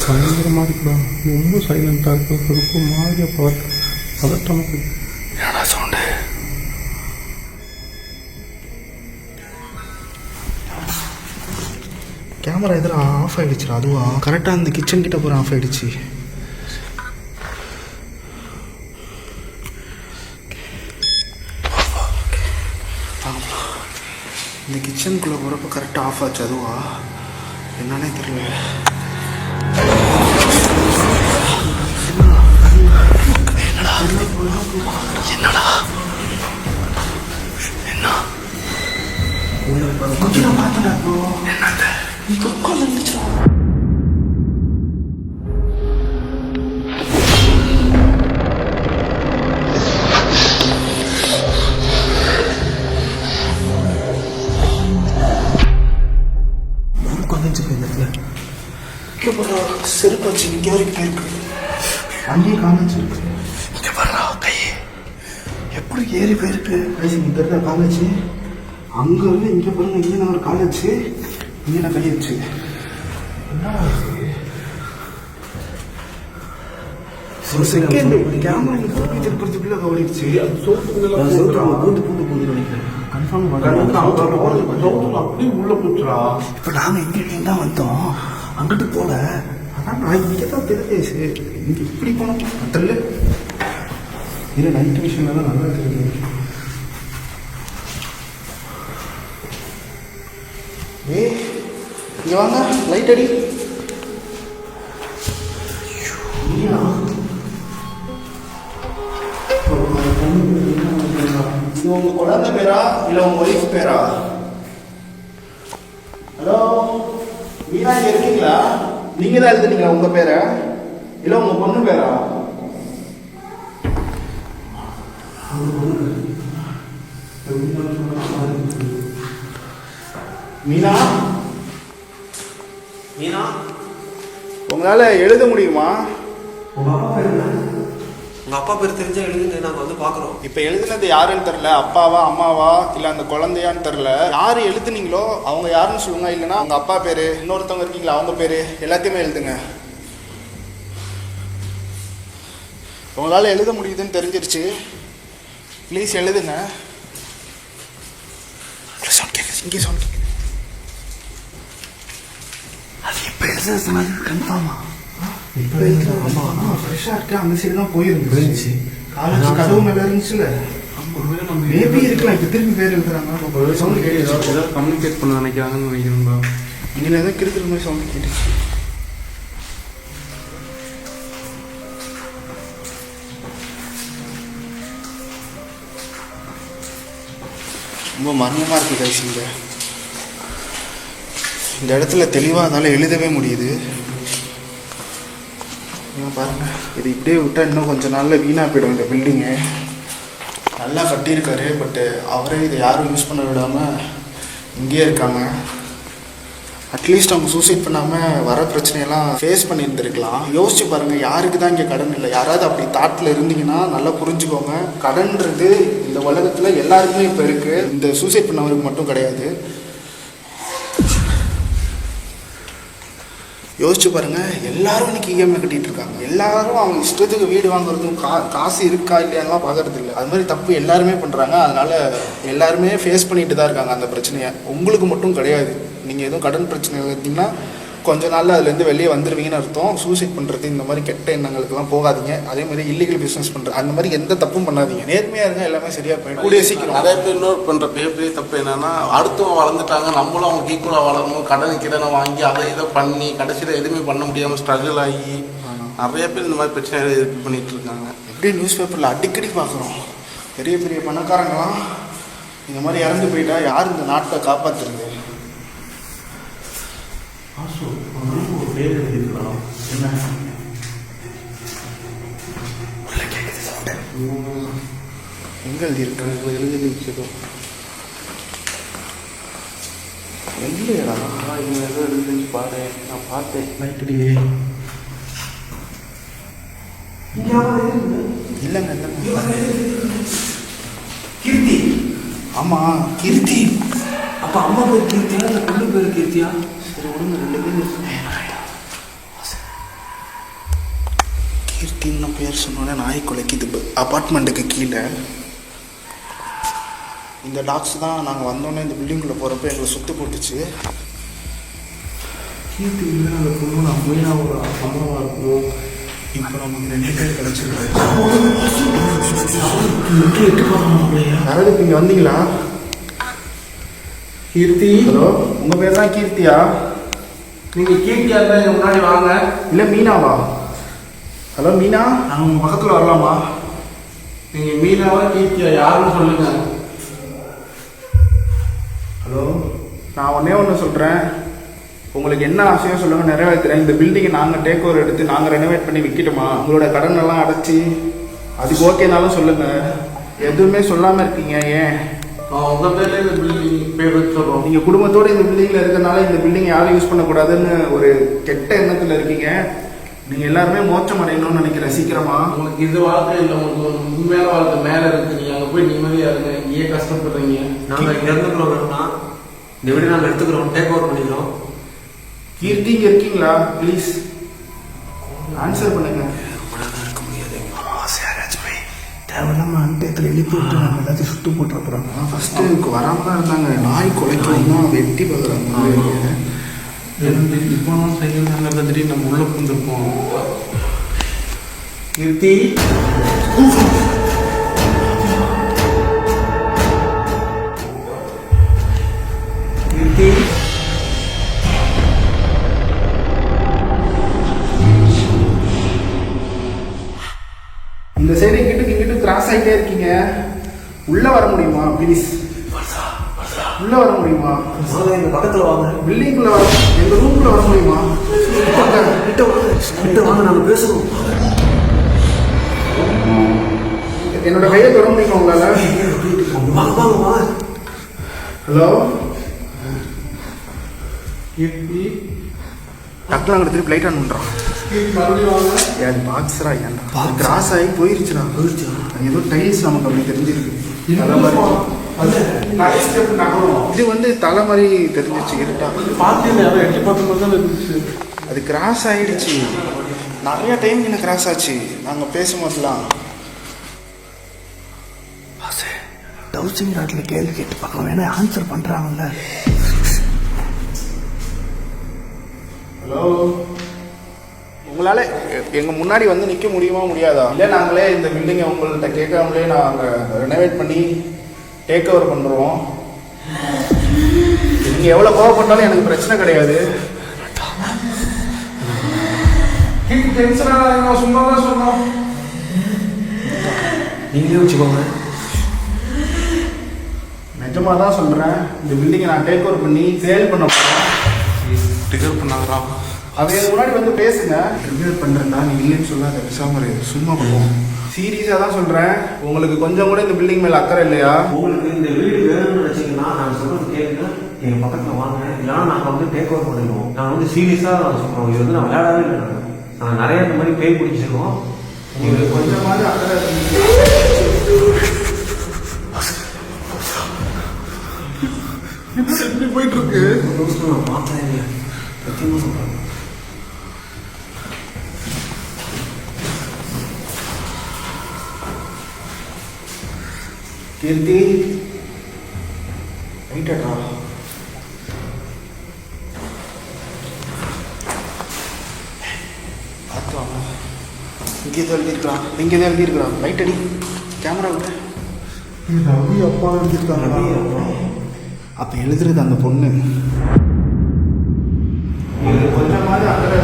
பயங்கரமாக இருக்கலாம். ரொம்ப சைலண்டாக இருக்கிறதுக்கு மாதிரியாக பார்த்து பதட்டமாக இருக்கு. என்னடா சவுண்டு? கேமரா எதிர ஆஃப் ஆகிடுச்சுடா. அதுவா கரெக்டாக அந்த கிச்சன் கிட்ட போகிற ஆஃப் ஆகிடுச்சு. இந்த கிச்சனுக்குள்ளே போகிறப்ப கரெக்டாக ஆஃப் ஆச்சு. அதுவா என்னன்னே தெரியல. என்னடா என்ன பார்த்தா என்னத்த உட்காந்து இருந்துச்சா? செருப்பு வச்சு இங்கே வரைக்கும் போயிருக்கு. அங்கேயே காமிச்சு இங்கே வர்றா கையே எப்படி ஏறி போயிருக்கு. கைசி இங்கே இருக்கிற காலேஜ் அங்கே வந்து இங்கே பாருங்க. இங்கே நான் ஒரு காலேஜ் இங்கே நான் கை வச்சு ஒரு செகண்ட் கேமரா இங்கே திருப்பி ஓடிடுச்சு. கன்ஃபார்ம் அப்படியே உள்ள போச்சுடா. இப்போ நாங்கள் இங்கே தான் வந்தோம், அங்கிட்டு போல. ஆனால் நான் இங்கே தான் தெரிஞ்சு இங்கே இப்படி போனோம். தெரியல இல்லை நைட் விஷயம் தான் நல்லா தெரியுது. இங்கே வாங்க லைட் அடி. இது உங்க குழந்தை பேரா இல்லை உங்க ஒய்ஃப் பேரா? ஹலோ மீனா, இங்கே இருக்கீங்களா? நீங்க தான் எழுதுனீங்களா உங்க பேரை இல்லை உங்க பொண்ணு பேரா? மீனா, மீனா, உங்களால எழுத முடியுமா? உங்க அப்பா பேர் தெரிஞ்சா எழுதுங்க, நாங்க வந்து பாக்குறோம். இப்ப எழுதுனது யாருன்னு தெரியல. அப்பாவா அம்மாவா இல்ல அந்த குழந்தையான்னு தெரியல. யாரு எழுதுனீங்களோ அவங்க யாருன்னு சொல்லுங்க. இல்லைன்னா உங்க அப்பா பேரு, இன்னொருத்தவங்க இருக்கீங்களா அவங்க பேரு, எல்லாத்தையுமே எழுதுங்க. உங்களால எழுத முடியுதுன்னு தெரிஞ்சிருச்சு. ப்ளீஸ் எழுதுங்க. இங்கே சவுண்ட் கேட்குது. அது எப்போ எழுத சொன்னது கன்ஃபார்மா? இப்போ ஆமாம் ஃப்ரெஷ்ஷாக இருக்கு. அந்த சைடு தான் போயிருந்துச்சு. காலேஜ் கதவு மேலே இருந்துச்சுல்ல, மேபி இருக்கலாம். இப்போ திரும்பி பேர் எழுதுறாங்க. சவுண்ட் கேட்டு ஏதாவது கம்யூனிகேட் பண்ண நினைக்கிறாங்கன்னு நினைக்கிறேன்பா. இங்கே ஏதோ கிருக்கிற மாதிரி சவுண்ட் கேட்டுச்சு. ரொம்ப மர்மமாக இருக்குது கைஸ். இந்த இடத்துல தெளிவாக அதனால் எழுதவே முடியுது. பாருங்க, இது இப்படியே விட்டால் இன்னும் கொஞ்சம் நாளில் வீணாக போயிடும் இந்த பில்டிங்கு. நல்லா கட்டியிருக்காரு, பட்டு அவரே இதை யாரும் யூஸ் பண்ண விடாமல் இங்கேயே இருக்காங்க. அட்லீஸ்ட் அவங்க சூசைட் பண்ணாமல் வர பிரச்சனையெல்லாம் ஃபேஸ் பண்ணியிருந்துருக்கலாம். யோசிச்சு பாருங்கள், யாருக்கு தான் இங்கே கடன் இல்லை? யாராவது அப்படி தாட்டில் இருந்தீங்கன்னா நல்லா புரிஞ்சுக்கோங்க. கடன்றது இந்த உலகத்தில் எல்லாருக்குமே இப்போ இருக்குது, இந்த சூசைட் பண்ணவருக்கு மட்டும் கிடையாது. யோசிச்சு பாருங்கள், எல்லாரும் இன்னைக்கு இஎம்ஐ கட்டிகிட்டு இருக்காங்க. எல்லாரும் அவங்க இஷ்டத்துக்கு வீடு வாங்குறதும் காசு இருக்கா இல்லையாலாம் பார்க்கறது இல்லை. அது மாதிரி தப்பு எல்லாருமே பண்ணுறாங்க. அதனால் எல்லாருமே ஃபேஸ் பண்ணிட்டு தான் இருக்காங்க அந்த பிரச்சனையை. உங்களுக்கு மட்டும் கிடையாது. நீங்கள் எதுவும் கடன் பிரச்சனை இருந்தீங்கன்னா கொஞ்ச நாளில் அதுலேருந்து வெளியே வந்துடுவீங்கன்னு அர்த்தம். சூசைட் பண்ணுறது, இந்த மாதிரி கெட்ட எண்ணங்களுக்கெல்லாம் போகாதீங்க. அதே மாதிரி இல்லீகல் பிஸ்னஸ் பண்ணுறது, அந்த மாதிரி எந்த தப்பும் பண்ணாதீங்க. நேர்மையாக இருங்க, எல்லாமே சரியாக போயிடும். கூடிய சீக்கிரம். நிறைய பேர் இன்னொரு பண்ணுற பெரிய தப்பு என்னன்னா, அடுத்தவங்க வளர்ந்துட்டாங்க, நம்மளும் அவங்க ஈக்குவலாக வளரணும், கடனை வாங்கி அதை இதை பண்ணி கடைசியில் எதுவுமே பண்ண முடியாமல் ஸ்ட்ரகிள் ஆகி நிறைய பேர் இந்த மாதிரி பிரச்சனை இது பண்ணிட்டு இருக்காங்க. எப்படி நியூஸ் பேப்பரில் அடிக்கடி பார்க்குறோம், பெரிய பெரிய பணக்காரங்களாம் இந்த மாதிரி இறந்து போயிட்டா யார் இந்த நாட்டை காப்பாற்றுறது? என்ன எங்கே எழுதியிருக்காங்க? எழுதிச்சதோ இல்லையடா, இவங்க ஏதோ எழுதிச்சு பாரு, நான் பார்த்தேன். நைட்டுடி இல்லைங்க கீர்த்தி. ஆமாம் கீர்த்தி. அப்போ அம்மா பேர் கீர்த்தியா இல்லை பொண்ணு பேர் கீர்த்தியா? சரி விடுங்க, 2 பேர் கீர்த்தின்னு பேர் சொன்னோன்னே நாய் குலைக்குது. அப்பார்ட்மெண்ட்டுக்கு கீழே இந்த டாக்ஸ் தான் நாங்கள் வந்தோன்னே இந்த பில்டிங்குள்ளே போகிறப்ப எங்களை சுற்று போட்டுச்சு. கீர்த்தி இல்லை அந்த பொண்ணு நான் மெயினாக ஒரு அம்மாவாக இருக்கும். இப்போ நமக்கு 2 பேர் கிடச்சிருக்கு. யாராவது இப்போ இங்கே வந்தீங்களா? கீர்த்தி. ஹலோ, உங்கள் பேர் தான் கீர்த்தியா? நீங்கள் கீர்த்தியாக இருந்தால் எங்கள் முன்னாடி வாங்க. இல்லை மீனாவா? ஹலோ மீனா, நாங்கள் உங்கள் பக்கத்தில் வரலாமா? நீங்கள் மீனாவா கீர்த்தியா யாருன்னு சொல்லுங்கள். ஹலோ, நான் ஒன்று சொல்கிறேன். உங்களுக்கு என்ன ஆசையோ சொல்லுங்கள், நிறைவேற்றுறேன். இந்த பில்டிங்கை நாங்கள் டேக் ஓவர் எடுத்து நாங்கள் ரெனோவேட் பண்ணி விற்கிட்டோமா? உங்களோட கடன் எல்லாம் அடைச்சி அதுக்கு ஓகேனாலும் சொல்லுங்கள். எதுவுமே சொல்லாமல் இருக்கீங்க, ஏன்? உங்கள் பேரில் இந்த பில்டிங் பேர் வச்சுருக்கோம். நீங்கள் குடும்பத்தோடு இந்த பில்டிங்கில் இருக்கிறனால இந்த பில்டிங்கை யாரும் யூஸ் பண்ணக்கூடாதுன்னு ஒரு கெட்ட எண்ணத்தில் இருக்கீங்க. நீங்கள் எல்லாருமே மோட்சம் அடையணும்னு நினைக்கிறேன் சீக்கிரமா. உங்களுக்கு இது வாழ்க்கை இல்லை, உங்களுக்கு உண்மையான வாழ்க்கை மேலே இருக்கு. நீங்கள் அங்கே போய் நிம்மதியாக இருங்க, இங்கேயே கஷ்டப்படுறீங்க. நாங்கள் இங்கே இருந்துக்கிறோம், வேணும்னா இந்த வீடு நாங்கள் எடுத்துக்கிறோம், டேக் ஓவர் பண்ணிக்கிறோம். கீர்த்தி இங்கே இருக்கீங்களா? ப்ளீஸ் ஆன்சர் பண்ணுங்க. இருக்க முடியாது. தேவையில்லாம அண்டயத்தில் எழுப்பி விட்டு நம்ம எல்லாத்தையும் சுட்டு போட்டுறப்போறாங்க. ஃபஸ்ட்டு இதுக்கு வராமல் தான் இருந்தாங்க. நாய் குலைக்கணும்னா வெட்டி பார்க்குறாங்க. இப்போ செய்யணும், திடீர்னு நம்ம உள்ள புந்துருப்போம். கீர்த்தி கீர்த்தி இந்த சைடு இங்கிட்டு கிராஸ் ஆகிட்டே இருக்கீங்க. உள்ள வர முடியுமா ப்ளீஸ்? உள்ள வர முடியுமா? எங்க பக்கத்தில் வாங்க. பில்டிங்குள்ள வர, எங்க ரூம்குள்ள வர முடியுமா? கிட்ட வாங்க, நாங்கள் பேசுகிறோம். என்னோட கையை தொட முடியுமா உங்களால? வாங்க வாங்க வாங்க. ஹலோ கீர்த்தி டக்குனு அங்கே திருப்பி லைட் ஆன் பண்ணுறான். மறுபடியும் வாங்க. ஏன் பாக்ஸரா? ஏன்டா கிராஸ் ஆகி போயிருச்சுடா. ஏதோ டைல்ஸ் நமக்கு அப்படி தெரிஞ்சிருக்கு. தலை மாதிரி இது வந்து தலை மாதிரி தெரிஞ்சிச்சு. இருட்டா பார்த்தீங்கன்னா யாரும் எட்டி பார்க்கும்போது தான் இருந்துச்சு. அது கிராஸ் ஆகிடுச்சு. நிறைய டைம் என்ன கிராஸ் ஆச்சு நாங்கள் பேசும்போதுலாம். டவுசிங் ராட்டில் கேள்வி கேட்டு பார்க்கலாம், வேணா ஆன்சர் பண்ணுறாங்கல்ல. ஹலோ, உங்களால் எங்கள் முன்னாடி வந்து நிற்க முடியுமா முடியாதா? இல்லை நாங்களே இந்த பில்டிங்கை உங்கள்கிட்ட கேட்காமலே நாங்கள் ரெனோவேட் பண்ணி டேக் ஓவர் பண்ணுறோம். நீங்கள் எவ்வளோ கோவப்பட்டாலும் எனக்கு பிரச்சனை கிடையாது. டென்ஷனாக சும்மா தான் சொன்னோம். நீங்களே வச்சுக்கோங்க. நிஜமாக தான் சொல்கிறேன். இந்த பில்டிங்கை நான் டேக் ஓவர் பண்ணி சேல் பண்ண போகிறேன். ட்ரிகர் பண்ணாதரா? அவங்க முன்னாடி வந்து பேசுங்க. ரிவ்யூ பண்ணுறேன்னா நீ இல்லைன்னு சொல்லாத, பேசாம சும்மா பண்ணுவோம். சீரியஸாக தான் சொல்கிறேன். உங்களுக்கு கொஞ்சம் கூட இந்த பில்டிங் மேலே அக்கறை இல்லையா? உங்களுக்கு இந்த வீடு வேணும்னு நினச்சிங்கன்னா நான் சொல்கிறது கேளுங்க. எங்கள் பக்கத்தில் வாங்க, இல்லைனா நாங்கள் வந்து டேக் ஓவர் பண்ணிடுவோம். நாங்கள் வந்து சீரியஸாக சொல்கிறோம், இது வந்து நான் விளையாடவே இல்லை. நாங்கள் நிறைய இந்த மாதிரி பேய் பிடிச்சிருக்கோம். உங்களுக்கு கொஞ்சமாவது அக்கறை எப்படி போயிட்டு இருக்கு? நான் பார்த்தேன் இல்லை, சத்தியமாக சொல்கிறேன். கீர்த்தி ரைட்டா பார்த்து வாங்க. இங்கே தான் எழுதியிருக்கிறான், இங்கே தான் எழுதியிருக்கிறான். ரைட் அடி, கேமரா விட. ரவி அப்பா எழுதியிருக்காங்க. அப்போ எழுதுறது அந்த பொண்ணு. கொஞ்சமாவது அக்கறை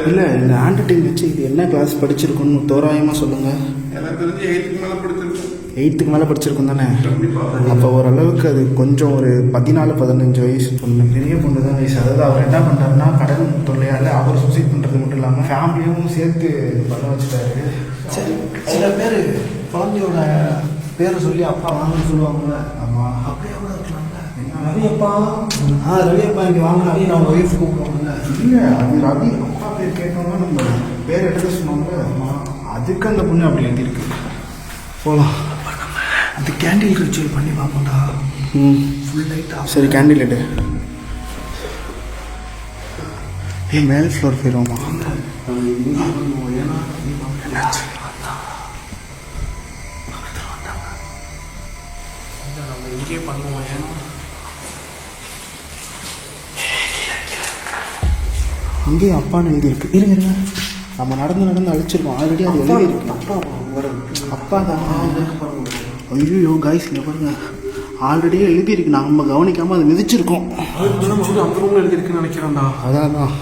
இல்லை, இந்த ஹேண்ட் ரைட்டிங் வச்சு இது என்ன கிளாஸ் படிச்சிருக்கோன்னு தோராயமாக சொல்லுங்கள். எனக்கு தெரிஞ்சு 8th மேலே படிச்சிருக்கேன். 8th மேலே படிச்சிருக்கோம் தானே? அப்போ ஓரளவுக்கு அது கொஞ்சம் ஒரு 14-15 வயசு பொண்ணு, பெரிய பொண்ணு தான் வயசு. அதாவது அவர் என்ன பண்ணுறாருன்னா, கடன் தொல்லையால் அவர் சூசைட் பண்ணுறது மட்டும் இல்லாமல் ஃபேமிலியும் சேர்த்து பண்ண வச்சுட்டாரு. சரி, சில பேர் குழந்தையோட பேரை சொல்லி அப்பா வாங்கன்னு சொல்லுவாங்கள்ல. ஆமாம், அப்படியே கூட இருக்கலாம்ல. ரவி அப்பா, ரவி அப்பா இங்கே வாங்கினா அவங்க ஒய்ஃப் கூப்பிடுவாங்கல்ல. இல்லை, அது ரவி அப்பா பேர் கேட்டோம்னா நம்ம பேர் எடுக்க சொன்னாங்க. அதுக்கு அந்த பொண்ணு அப்படி எழுதியிருக்கு. போகலாம். அந்த கேண்டில் ரிச்சுவல் பண்ணி பார்ப்போம்டா. ஃபுல் லைட்டா. சரி, கேண்டில் எடு. மேல் ஃப்ளோர் போயிடுவோமா? நம்ம இங்கே பண்ணுவோம். ஏன்னா அங்கேயும் அப்பான்னு எழுதியிருக்கு. இருங்க, நம்ம நடந்து அழிச்சிருக்கோம். ஆல்ரெடி அது எழுதியிருக்கு. அப்பா தான். ஐயோ காய்ஸ், இங்கே பாருங்க, ஆல்ரெடியே எழுதியிருக்கு. நம்ம கவனிக்காமல் அதை மிதிச்சிருக்கோம். அந்த ரூமில் எழுதியிருக்குன்னு நினைக்கிறேன்டா. அதான்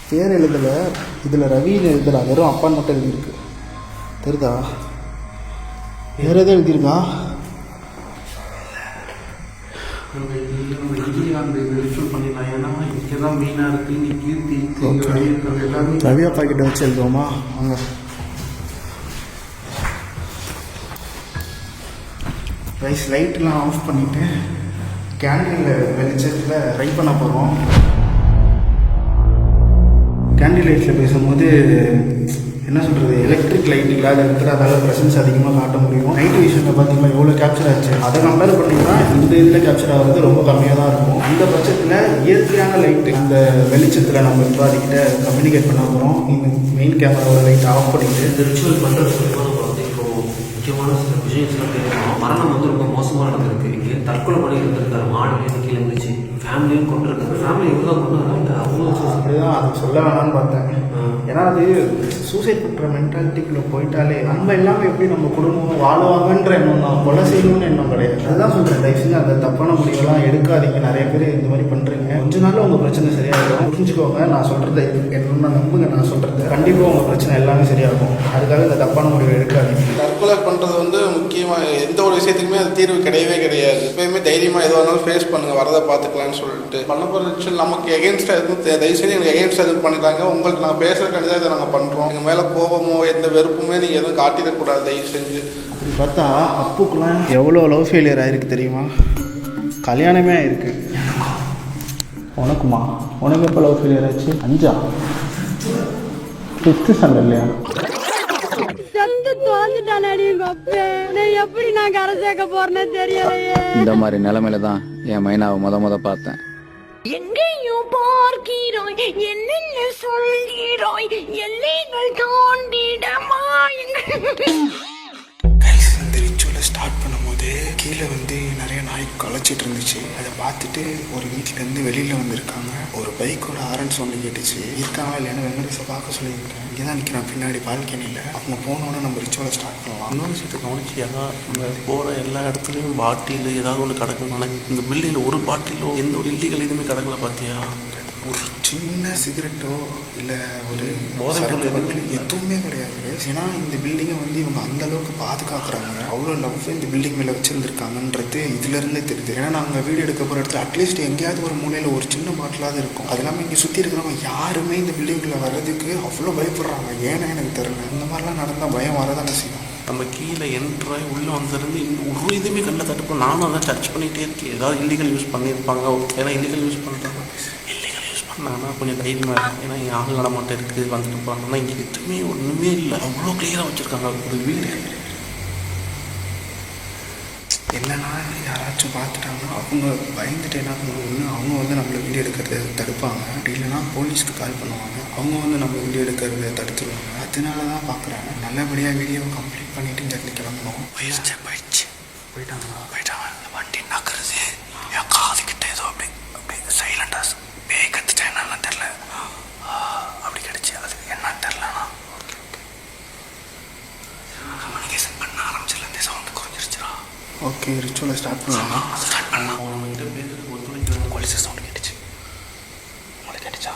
பேர் எழுதலை, இதில் ரவின்னு எழுதலை, வெறும் அப்பான்னு மட்டும் எழுதியிருக்கு. தெரியுதா? வேறு எதுவும் எழுதியிருக்கா? அந்த ரிச்சுவல் பண்ணிடலாம். ஏன்னா இங்கே தான் மெயினாக இருக்குது. நீ கீர்த்தி எல்லாமே ரவி அப்பா கிட்ட வச்சு எழுதுவோமா? வாங்க. ரைஸ் லைட்லாம் ஆஃப் பண்ணிவிட்டு கேண்டில் வெளிச்சத்தில் ட்ரை பண்ண போகிறோம். கேண்டில் லைட்டில் பேசும்போது என்ன சொல்கிறது, எலக்ட்ரிக் லைட்டுங்களா அதில் இருக்கிறதால ப்ரெசன்ஸ் அதிகமாக காட்ட முடியும். நைட் விஷனில் பார்த்தீங்கன்னா எவ்வளோ கேப்சர் ஆச்சு. அதை கம்பேர் பண்ணிங்கன்னா இந்த இதில் கேப்சர் ஆகிறது ரொம்ப கம்மியாக தான் இருக்கும். அந்த பட்சத்தில் இயற்கையான லைட்டு அந்த வெளிச்சத்தில் நம்ம இப்போ அதுக்கிட்ட கம்யூனிகேட் பண்ண போகிறோம். இந்த மெயின் கேமராவோட லைட் ஆஃப் பண்ணிவிட்டு இந்த ரிச்சுவல் பண்ணுறது மூலமாக நம்ம வந்து இப்போது முக்கியமான சில விஷயம்ஸ்லாம் தெரியும். மரணம் வந்து ரொம்ப மோசமாக நடந்திருக்கு. இங்கே தற்கொலை பண்ணி இருந்திருக்காரு. மாடிலேருந்து கீழே இருந்துச்சு. ஃபேமிலியும் கொண்டு இருக்காரு. ஃபேமிலி எவ்வளோ கொண்டு வராங்க. அவ்வளோ அப்படிதான் அது சொல்ல வேணாம்னு பார்த்தேன். ஏன்னா அது சூசைட் பண்ணுற மென்டாலிட்டிக்குள்ளே போயிட்டாலே நம்ம எல்லாமே எப்படி நம்ம குடும்பம் வாழுவாங்கன்ற எண்ணம் தான், கொலை செய்யணும்னு எண்ணம் கிடையாது. அதுதான் சொல்கிறேன், தயவு செஞ்சு அந்த தப்பான முடிவெல்லாம் எடுக்காதீங்க. நிறைய பேர் இந்த மாதிரி பண்ணுறீங்க. கொஞ்ச நாள் உங்கள் பிரச்சனை சரியாகும். புரிஞ்சுக்கோங்க, நான் சொல்கிறத என்னென்ன நம்புங்க. நான் சொல்கிறது கண்டிப்பாக உங்கள் பிரச்சனை எல்லாமே சரியாகும். அதுக்காக இந்த தப்பான முடிவை எடுக்காதீங்க. தற்கொலை பண்ணுறது வந்து முக்கியமாக எந்த ஒரு விஷயத்துக்குமே அது தீர்வு கிடையவே கிடையாது. எப்பயுமே தைரியமாக எதுவாக இருந்தாலும் ஃபேஸ் பண்ணுங்கள், வரதை பார்த்துக்கலான்னு சொல்லிட்டு பண்ண போகிற விஷயம் நமக்கு எகென்ஸ்டாக எதுவும் தயவு செஞ்சு எனக்கு எகென்ஸ்டாக எதுவும் பண்ணிட்டாங்க. உங்களுக்கு நாங்கள் பேசுகிறக்காண்டி தான் இதை நாங்கள் பண்ணுறோம். எங்கள் மேலே கோபமோ எந்த வெறுப்புமே நீங்கள் எதுவும் காட்டிடக்கூடாது தயவு செஞ்சு. அப்படி பார்த்தா அப்புக்குலாம் எவ்வளோ லவ் ஃபெயிலியர் ஆகிருக்கு தெரியுமா? கல்யாணமே ஆகிருக்கு. உனக்குமா? உனக்கு எப்போ லவ் ஃபெயிலியர் ஆச்சு? 5ஆ 5th ஸ்டாண்டர்ட் இல்லையா? எப்படி நான் கரை சேர்க்க போறேன்னு தெரியலையே. இந்த மாதிரி நிலைமையில தான் என் மைனாவை முத பார்த்தேன். எங்கேயும் பார்க்கிறாய், என்னென்ன சொல்கிறாய், எல்லைகள் தாண்டிடமா. இந்த ரிச்சுவலை ஸ்டார்ட் பண்ணும்போது கீழே வந்து நிறைய நாய் களைச்சிட்டு இருந்துச்சு. அதை பார்த்துட்டு ஒரு வீட்டிலேருந்து வெளியில் வந்திருக்காங்க. ஒரு பைக்கோட ஆரன் சவுண்டு கேட்டுச்சு. இருக்காங்களா இல்லைன்னு வெங்கடேஷை பார்க்க சொல்லியிருக்கேன். இங்கே தான் நிற்கிறேன் பின்னாடி பால்கனியில். அவங்க போனோன்னே நம்ம ரிச்சுவலை ஸ்டார்ட் பண்ணலாம். இன்னொரு விஷயத்தை கவனிச்சியா, நம்ம போகிற எல்லா இடத்துலையும் பாட்டில் ஏதாவது ஒன்று கிடக்கும். ஆனால் இந்த பில்டிங்கில் ஒரு பாட்டிலோ எந்த ஒரு இல்லீகல் இதுவுமே கிடக்கல பார்த்தியா? ஒரு சின்ன சிகரெட்டோ இல்லை ஒரு போதைப் பொருள் எதுவுமே கிடையாது. ஏன்னா இந்த பில்டிங்கை வந்து இவங்க அந்த அளவுக்கு பாதுகாக்கிறாங்க, அவ்வளோ லவ் இந்த பில்டிங் மேலே வச்சுருந்துருக்காங்கன்றது இதுலேருந்தே தெரியுது. ஏன்னா நாங்கள் வீடு எடுக்க போகிற இடத்துல அட்லீஸ்ட் எங்கேயாவது ஒரு மூலையில் ஒரு சின்ன பாட்டிலாவது இருக்கும். அது இல்லாமல் இங்கே சுற்றி இருக்கிறவங்க யாருமே இந்த பில்டிங்குள்ளே வர்றதுக்கு அவ்வளோ பயப்படுறாங்க. ஏன்னா எனக்கு தெரியல, இந்த மாதிரிலாம் நடந்தால் பயம் வரதானே செய்யும். நம்ம கீழே என்ட்ராய் உள்ளே வந்திருந்து ஒரு இதுவுமே கண்ணில் தட்டுப்போம். நானும் அதான் சர்ச் பண்ணிகிட்டே இருக்கேன், ஏதாவது இல்லீகல் யூஸ் பண்ணியிருப்பாங்க. ஏன்னா இல்லீகல் யூஸ் பண்ணுறாங்க, இல்லீகல் யூஸ் பண்ணாங்கன்னா கொஞ்சம் தைரியமாக இருக்கும். ஏன்னா இங்கே ஆள் நடமாட்டம் இருக்குது, வந்துட்டு போகிறாங்கன்னா இங்கே எதுவுமே ஒன்றுமே இல்லை, அவ்வளோ கிளியராக வச்சுருக்காங்க ஒரு வீடு. என்னன்னா யாராச்சும் பார்த்துட்டாங்கன்னா அவங்க பயந்துட்டு என்ன பண்ணுவாங்க, அவங்க வந்து நம்மளை வீடியோ எடுக்கிறத தடுப்பாங்க. அப்படி இல்லைன்னா போலீஸ்க்கு கால் பண்ணுவாங்க, அவங்க வந்து நம்ம வீடியோ எடுக்கிறத தடுத்துருவாங்க. அதனால தான் பார்க்குறாங்க. நல்லபடியாக வீடியோவை கம்ப்ளீட் பண்ணிவிட்டு இங்கே கிளம்பணும். போயிட்டாங்க. வண்டி நகருது, என் காதுகிட்ட ஏதோ அப்படி சைலண்டாக பேய் கற்றுட்டேன், என்னன்னு தெரில. அப்படி கிடச்சி அது என்னன்னு தெரிலண்ணா. கம்யூனிகேஷன் பண்ண ஆரம்பிச்சிலேருந்தே சவுண்டு குறைஞ்சிருச்சுரா. ஓகே, ரிச்சுவலை ஸ்டார்ட் பண்ணலாம். ஸ்டார்ட் பண்ணலாம். அவங்ககிட்ட பேசுறதுக்கு ஒத்துழைக்க போலீஸ் சவுண்ட் கேட்டுச்சு. உங்களுக்கு கேட்டுச்சா?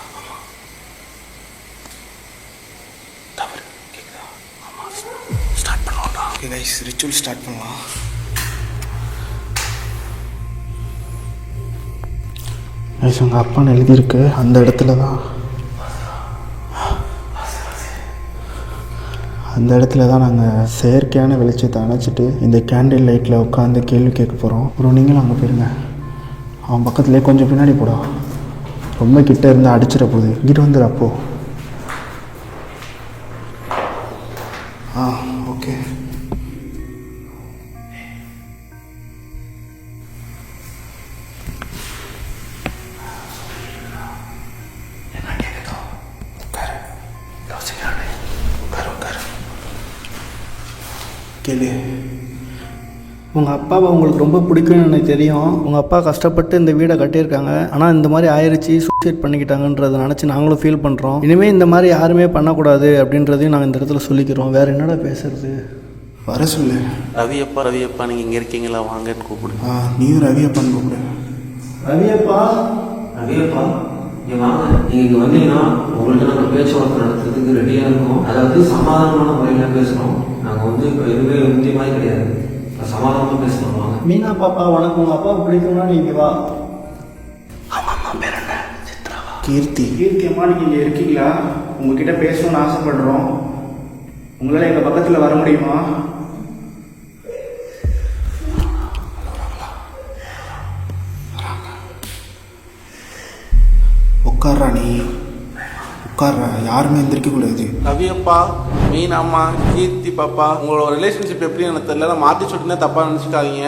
தவறு கேட்குதா? ஆமாம், ஸ்டார்ட் பண்ணலாம்டா. ஓகே கைஸ், ரிச்சுவல் ஸ்டார்ட் பண்ணலாம். கைஸ், உங்கள் அப்பான்னு எழுதியிருக்கு அந்த இடத்துல தான், அந்த இடத்துல தான் நாங்கள் செயற்கையான வெளிச்சத்தை அணைச்சிட்டு இந்த கேண்டில் லைட்டில் உட்காந்து கேள்வி கேட்க போகிறோம். அப்புறம் நீங்களும் அங்கே போயிருங்க, அவன் பக்கத்துலேயே கொஞ்சம் பின்னாடி போடா, ரொம்ப கிட்ட இருந்து அடிச்சிட போகுது. இங்கிட்டு வந்துடு அப்போ. ஓகே. கேளு. உங்கள் அப்பாவை உங்களுக்கு ரொம்ப பிடிக்கும்னு எனக்கு தெரியும். உங்கள் அப்பா கஷ்டப்பட்டு இந்த வீடை கட்டியிருக்காங்க, ஆனால் இந்த மாதிரி ஆயிடுச்சு, சூசைட் பண்ணிக்கிட்டாங்கன்றதை நினச்சி நாங்களும் ஃபீல் பண்ணுறோம். இனிமேல் இந்த மாதிரி யாருமே பண்ணக்கூடாது அப்படின்றதையும் நாங்கள் இந்த இடத்துல சொல்லிக்கிறோம். வேறு என்னடா பேசுறது? வர சொல்லு. ரவியப்பா, ரவியப்பா நீங்கள் இங்கே இருக்கீங்களா, வாங்கன்னு கூப்பிடு. நீயும் ரவியப்பான்னு கூப்பிடு. ரவியப்பா, ரவியப்பா இங்கே வாங்க. நீங்கள் இங்கே வந்தீங்கன்னா உங்கள்கிட்ட நாங்கள் பேச்சுவார்த்தை நடத்துறதுக்கு ரெடியாக இருக்கோம். அதாவது சமாதானமான முறையில் பேசுகிறோம். நாங்கள் வந்து இப்போ எதுவுமே இந்திய மாதிரி கிடையாது, சமாதானமாக பேசணும். வாங்க. மீனா பாப்பா, உனக்கு உங்கள் அப்பாவை பிடிக்கும்னா நீங்கள் வா. கீர்த்தி. கீர்த்தி அம்மா, நீங்கள் இங்கே இருக்கீங்களா? உங்ககிட்ட பேசணும்னு ஆசைப்படுறோம். உங்களால் எங்கள் பக்கத்தில் வர முடியுமா? உட்கார்றா, நீ உட்கார்றா, யாருமே எந்திரிக்கக்கூடாது. ரவியப்பா, மீனாம்மா, கீர்த்தி பாப்பா, உங்களோட ரிலேஷன்ஷிப் எப்படி எனக்கு தெரியல, நான் மாற்றி சொல்லிட்டுனா தப்பாக நினச்சிக்காதீங்க.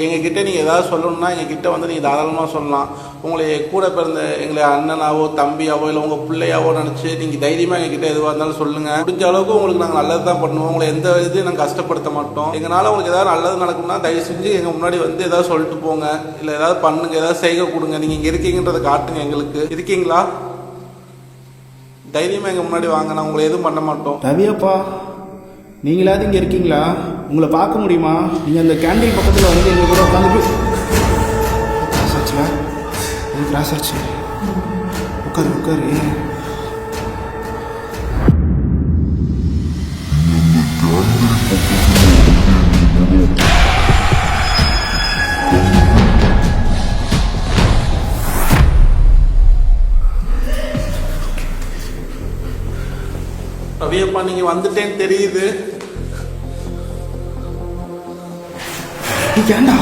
எங்ககிட்ட நீங்கள் ஏதாவது சொல்லணும்னா எங்ககிட்ட வந்து நீங்கள் தாராளமாக சொல்லலாம். உங்களை கூட பிறந்த எங்களை அண்ணனாவோ தம்பியாவோ இல்லை உங்கள் பிள்ளையாவோ நினச்சி நீங்கள் தைரியமாக எங்ககிட்ட எதுவாக இருந்தாலும் சொல்லுங்கள். முடிஞ்ச அளவுக்கு உங்களுக்கு நாங்கள் நல்லது தான் பண்ணுவோம். உங்களை எந்த இதையும் நாங்கள் கஷ்டப்படுத்த மாட்டோம். எங்களால் உங்களுக்கு ஏதாவது நல்லது நடக்கும்னா தயவு செஞ்சு எங்கள் முன்னாடி வந்து ஏதாவது சொல்லிட்டு போங்க, இல்லை ஏதாவது பண்ணுங்க, ஏதாவது செய்ய கொடுங்க. நீங்கள் இங்கே இருக்கீங்கன்றதை காட்டுங்க. எங்களுக்கு இருக்கீங்களா? தைரியமாக எங்கள் முன்னாடி வாங்க, நான் உங்களை எதுவும் பண்ண மாட்டோம். ரவியப்பா, நீங்களாவது இங்கே இருக்கீங்களா? உங்களை பார்க்க முடியுமா? நீங்கள் அந்த கேண்டீன் பக்கத்தில் வந்து எங்கள் கூட உட்காந்து கிராஸ் ஆச்சுல, கிராஸ் ஆச்சு. உட்காரு உட்காரு. ரவியப்பா, நீங்க வந்துட்டேன்னு தெரியுது. ஏண்டா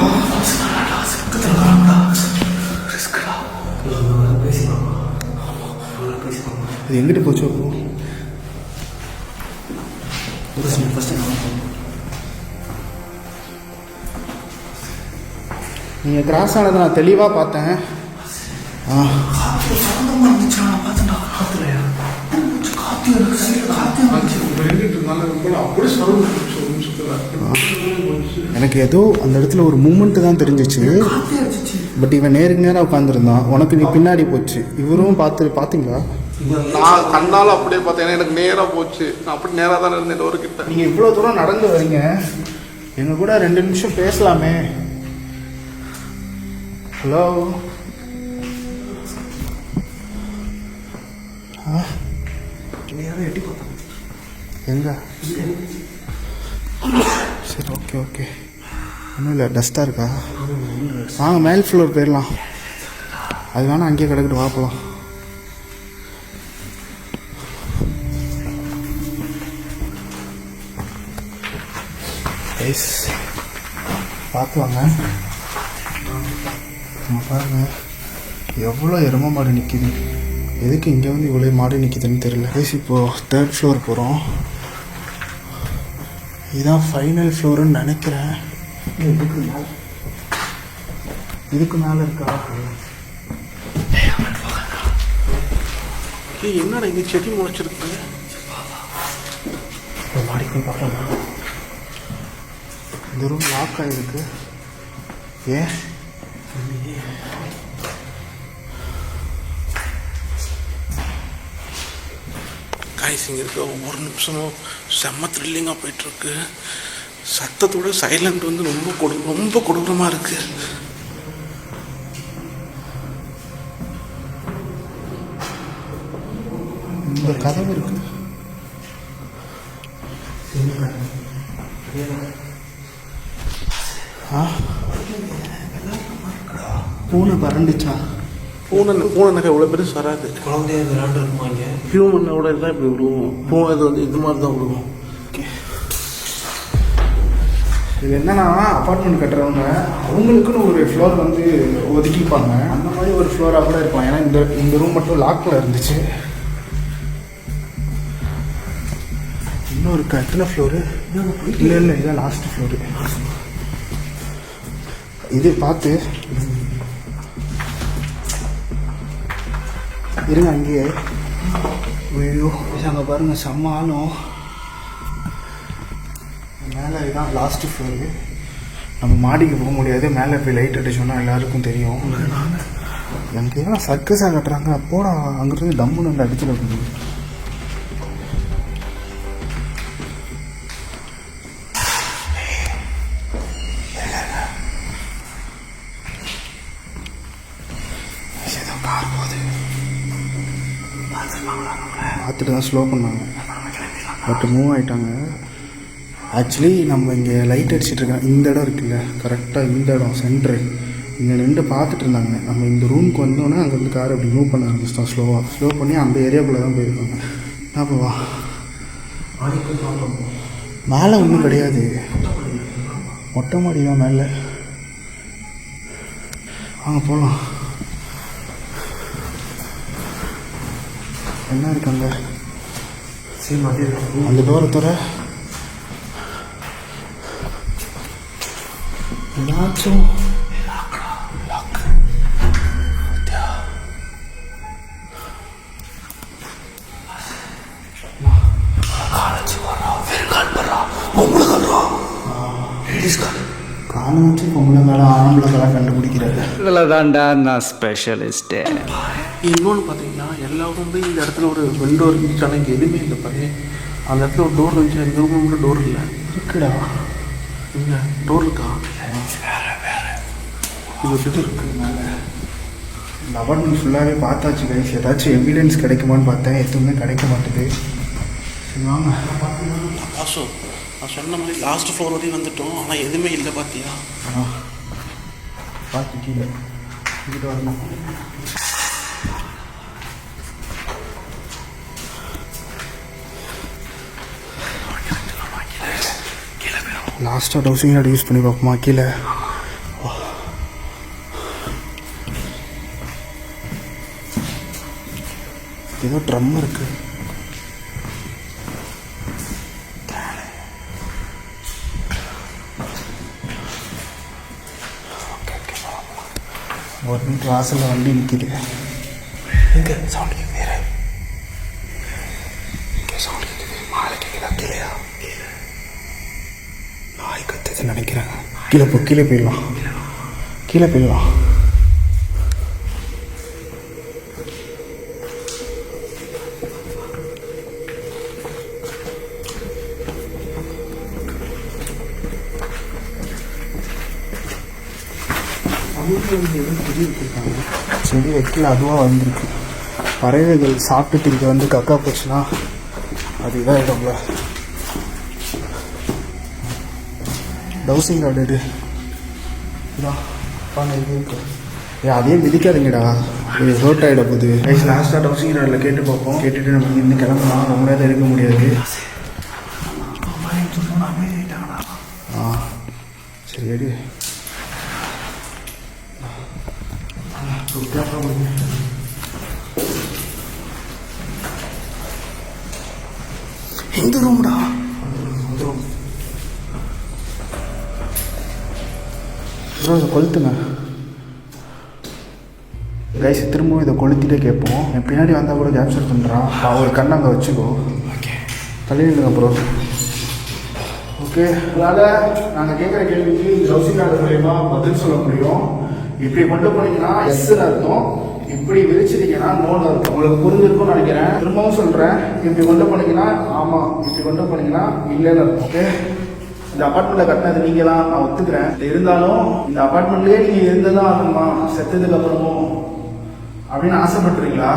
இது எங்கிட்ட போச்சு? நீங்கள் கிராஸ் ஆனதை நான் தெளிவாக பார்த்தேன். எனக்கு ஏதோ அந்த இடத்துல ஒரு மூமெண்ட் தான் தெரிஞ்சிச்சு. பட் இவன் நேருக்கு நேராக உட்காந்துருந்தான், உனக்கு நீ பின்னாடி போச்சு. இவரும் பார்த்தீங்களா? நான் கண்ணால் அப்படியே பார்த்தேன், எனக்கு நேராக போச்சு. நான் அப்படி நேராக தானே இருந்தேன் டோர்கிட்ட. நீங்கள் இவ்வளோ தூரம் நடந்து வரீங்க, எங்கள் கூட 2 நிமிஷம் பேசலாமே. ஹலோ இல்லை, டஸ்ட்டாக இருக்கா? வாங்க மேல் ஃப்ளோர் போயிடலாம். அது வேணால் அங்கேயே கிடக்கிட்டு வாப்பலாம். கைஸ் பார்த்து வாங்க. பாருங்க எவ்வளோ எரும மாடு நிற்கிது. எதுக்கு இங்கே வந்து இவ்வளோ மாடு நிற்கிதுன்னு தெரியல. கைஸ் இப்போது 3rd ஃப்ளோர் போகிறோம். இதுதான் ஃபைனல் ஃப்ளோருன்னு நினைக்கிறேன். இதுக்கு மேலே இருக்கா? என்னடா இங்கே செடி முளைச்சிருக்கு? மாடிக்கு பார்க்கலாம். இந்த ரூம் லாக் ஆகிருக்கு. ஏன்? கைஸ் இங்கே இருக்க ஒவ்வொரு நிமிஷமும் செம்ம த்ரில்லிங்காக போயிட்டுருக்கு. சத்தத்தோட சைலண்ட் வந்து ரொம்ப கொடூரமாக இருக்குது. இந்த கதவு இருக்கு. பூனை பறந்துச்சா? பூனை நகை இவ்வளோ பெருசு வராது. குழந்தைய விளையாண்டு இருக்குமா இங்கே? ஹியூமனோட தான் இப்படி விடுவோம். இது வந்து இது மாதிரி தான் விடுவோம். இது என்னன்னா அப்பார்ட்மெண்ட் கட்டுறவங்க அவங்களுக்குன்னு ஒரு ஃப்ளோர் வந்து ஒதுக்கிப்பாங்க. அந்த மாதிரி ஒரு ஃப்ளோராக கூட இருப்பான். ஏன்னா இந்த ரூம் மட்டும் லாக்கில் இருந்துச்சு. இன்னொரு எத்தனை ஃப்ளோரு? இல்லை இதான் லாஸ்ட் ஃப்ளோரு. இது பார்த்து இருங்க அங்கேயே. ஐயோ அங்கே பாருங்கள் செம்ம ஆளும். மேலே இதான் லாஸ்ட்டு ஃப்ளோரு. நம்ம மாடிக்கு போக முடியாது. மேலே போய் லைட் அடிச்சோன்னா எல்லாருக்கும் தெரியும். எங்கேயோ சர்க்கஸாக கட்டுறாங்க. அப்போட அங்கேருந்து டம்முன்னு அந்த இடத்துல இருக்குது. பார்த்துட்டு தான் ஸ்லோ பண்ணாங்க. பட் மூவ் ஆகிட்டாங்க. ஆக்சுவலி நம்ம இங்கே லைட் அடிச்சிட்டு இருக்கோம். இந்த இடம் இருக்குல்ல, கரெக்டாக இந்த இடம் சென்ட்ரு. இங்கே நின்று பார்த்துட்டு இருந்தாங்க. நம்ம இந்த ரூமுக்கு வந்தோன்னே அங்கேருந்து கார் அப்படி மூவ் பண்ண ஆரம்பிச்சிட்டோம். ஸ்லோ பண்ணி அந்த ஏரியாக்குள்ளே தான் போயிருக்காங்க. அப்போ வா, மேலே ஒன்றும் கிடையாது. மொட்டை மாடி தான் மேலே. வாங்க போகலாம். என்ன இருக்காங்க? அந்த டோரை தர ஏதாச்சும் காலை வச்சு பொம்பளை மேலே ஆம்பளை மேலே கண்டுபிடிக்கிறாரு. இதில் தான்டா நான் ஸ்பெஷலிஸ்ட்டு. இன்னொன்று பார்த்தீங்கன்னா எல்லா ரூம்லேயும் இந்த இடத்துல ஒரு விண்டோ இருந்துச்சு. ஆனால் இங்கே எதுவுமே இல்லை பாரு. அந்த இடத்துல ஒரு டோர் இருந்துச்சு. இந்த ரூம் கூட டோர் இல்லை. இருக்குடா, இங்கே டோர் இருக்கா? இது விட்டு இருக்கு மேலே. இந்த அப்பார்ட்மெண்ட் ஃபுல்லாகவே பார்த்தாச்சு கைஸ். ஏதாச்சும் எவிடன்ஸ் கிடைக்குமான்னு பார்த்தேன். எதுவுமே கிடைக்க மாட்டேது. சரி வாங்க. ஆசோ நான் சொன்ன மாதிரி லாஸ்ட் ஃப்ளோர் வரையும் வந்துட்டோம். ஆனால் எதுவுமே இல்லை பார்த்தியா? பார்த்து கீழே இங்கிட்ட வரணும். லாஸ்ட்டாக டவுசிங் ராட் யூஸ் பண்ணி பார்ப்போமா? கீழே ஏதோ ட்ரம் இருக்கு. ஒரு மினிட், வாசலில் வண்டி நிற்கிது. எங்கே சவுண்ட் கேட்குது? வேறு இங்கே சவுண்ட் கேட்குது. மாலை கேட்குதா? கீழேயா? நாய் கத்துதுன்னு நினைக்கிறேன். கீழே போயிடலாம். கீழே போயிடலாம். செடி வைக்கல, அதுவாக வந்திருக்கு. பறவைகள் சாப்பிட்டுட்டு இங்கே வந்து கக்கா போச்சுன்னா அது இதாக இடம்ல. டவுசிங் ராட் எடு. அதே மிதிக்காதீங்கடா, இது ஹர்ட் ஆகிட போகுது. லாஸ்ட்டாக டவுசிங் ராடில் கேட்டு பார்ப்போம். கேட்டுட்டு நம்ம இருந்து கிளம்பலாம். நம்மளே தான் இருக்க முடியாது. சரி எடு. எந்த ரூம்டா? கொளுத்துங்க கைஸ். திரும்பவும் இதை கொளுத்திட்டே கேட்போம். என் பின்னாடி வந்தால் கூட கேப்சர் பண்ணுறான். ஒரு கண்ணை அங்கே வச்சுக்கோ. Okay, தள்ளிடுங்க bro. ஓகே, அதனால் நாங்கள் கேட்குற கேள்விக்கு ஹவுசிங் கார்டு மூலயமா பதில் சொல்ல முடியும். இப்படி கொண்டு போனீங்கன்னா எஸ்ன்னு அர்த்தம், இப்படி விரிச்சிட்டிங்கன்னா நோன்னு அர்த்தம். உங்களுக்கு புரிஞ்சிருக்கும்னு நினைக்கிறேன். திரும்பவும் சொல்கிறேன், இப்படி கொண்டு போனீங்கன்னா ஆமாம், இப்படி கொண்டு போனீங்கன்னா இல்லைன்னு அர்த்தம். ஓகே, இந்த அப்பார்ட்மெண்ட்டில் கட்டினது நீங்கள் தான், நான் ஒத்துக்கிறேன். இருந்தாலும் இந்த அப்பார்ட்மெண்ட்லேயே நீங்கள் இருந்ததான் ஆகணுமா செத்ததுக்கு அப்புறமும் அப்படின்னு ஆசைப்பட்டுறீங்களா?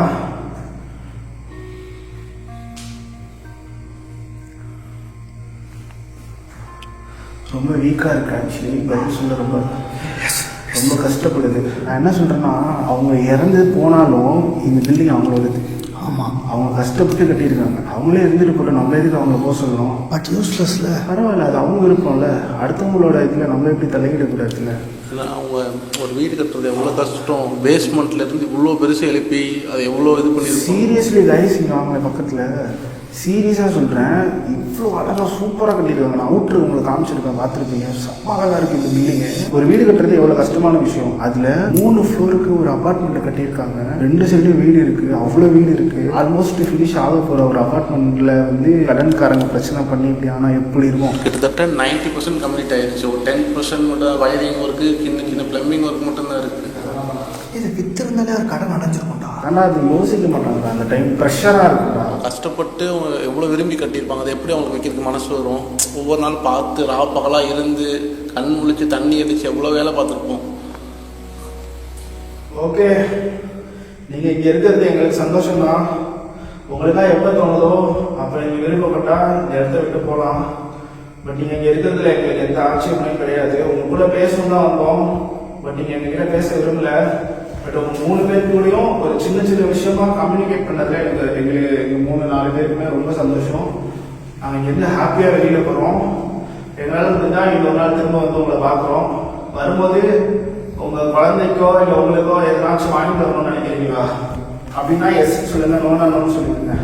ரொம்ப வீக்காக இருக்கு ஆக்சுவலி. பதில் சொல்ல ரொம்ப கஷ்டப்படுது. நான் என்ன சொல்கிறேன்னா, அவங்க இறந்து போனாலும் இந்த பில்டிங் அவங்களோடது. ஆமாம், அவங்க கஷ்டப்பட்டு கட்டியிருக்காங்க. அவங்களே இருந்துட்டு போட்டு நம்ம எதுக்கு அவங்கள போக சொல்லணும்? பட் யூஸ்லெஸ்ல பரவாயில்ல, அது அவங்க விருப்பம்ல. அடுத்தவங்களோட இதில் நம்ம எப்படி தலையிடக்கூடாதுல்ல. அவங்க ஒரு வீடு கட்டுறது எவ்வளோ கஷ்டம். பேஸ்மெண்ட்லேருந்து இவ்வளோ பெருசாக எழுப்பி அதை எவ்வளோ இது பண்ணி. சீரியஸ்லி கைஸ், இங்கே அவங்க பக்கத்தில் சீரியஸாக சொல்கிறேன், இவ்வளோ அழகாக சூப்பராக கட்டியிருக்காங்க. நான் அவுட்ரு உங்களுக்கு காமிச்சிருக்கேன், பார்த்துருப்பீங்க. செம்ம அழகாக இருக்குது இந்த பில்டிங்கு. ஒரு வீடு கட்டுறது எவ்வளோ கஷ்டமான விஷயம். அதில் 3 ஃப்ளோருக்கு ஒரு அப்பார்ட்மெண்ட் கட்டியிருக்காங்க. 2 சைடும் வீடு இருக்குது, அவ்வளோ வீடு இருக்குது. ஆல்மோஸ்ட் ஃபினிஷ் ஆக போகிற ஒரு அப்பார்ட்மெண்ட்டில் வந்து கடன்காரங்க பிரச்சனை பண்ணி இப்படி ஆனால் எப்படி இருக்கும்? கிட்டத்தட்ட 90% கம்ப்ளீட் ஆயிடுச்சு. ஒரு 10% மட்டும் வயரிங் ஒர்க்கு, சின்ன ப்ளம்பிங் ஒர்க் மட்டும்தான் இருக்குது. இது வித்திருந்தாலே ஒரு கடன் அடைஞ்சிருக்கும்டா. ஆனால் அது யோசிக்க மாட்டாங்க. அந்த டைம் ப்ரெஷராக இருக்கும்டா. கஷ்டப்பட்டு எவ்வளோ விரும்பி கட்டியிருப்பாங்க. அதை எப்படி அவங்களுக்கு வைக்கிறதுக்கு மனசு வரும்? ஒவ்வொரு நாள் பார்த்து பகலாக இருந்து கண் முழிச்சு தண்ணி அடிச்சு எவ்வளோ வேலை பார்த்துருப்போம். ஓகே, நீங்கள் இங்கே இருக்கிறது எங்களுக்கு சந்தோஷம்தான். உங்களுக்காக எப்போ தோணுதோ அப்போ நீங்கள் விருப்பப்பட்டால் இந்த இடத்த விட்டு போகலாம். பட் நீங்கள் இங்கே இருக்கிறதுல எங்களுக்கு எந்த ஆட்சேபனையும் கிடையாது. உங்க கூட பேசணும் தான் வந்தோம். பட் நீங்கள் எங்ககிட்ட பேச விரும்பல. பட் உங்க 3 பேருக்கூடையும் ஒரு சின்ன விஷயமா கம்யூனிகேட் பண்ணதில் எங்களுக்கு 3-4 பேருக்குமே ரொம்ப சந்தோஷம். நாங்கள் இங்கேருந்து ஹாப்பியாக வெளியில் போகிறோம். எங்களால் முடிஞ்சால் இன்னொரு நாள் திரும்ப வந்து உங்களை பார்க்குறோம். வரும்போது உங்கள் குழந்தைக்கோ இல்லை உங்களுக்கோ எதனாச்சும் வாங்கி தரணும்னு நினைக்கிறீங்களா? அப்படின்னா எஸ் சொல்லுங்க, நோன்னு சொல்லுங்க.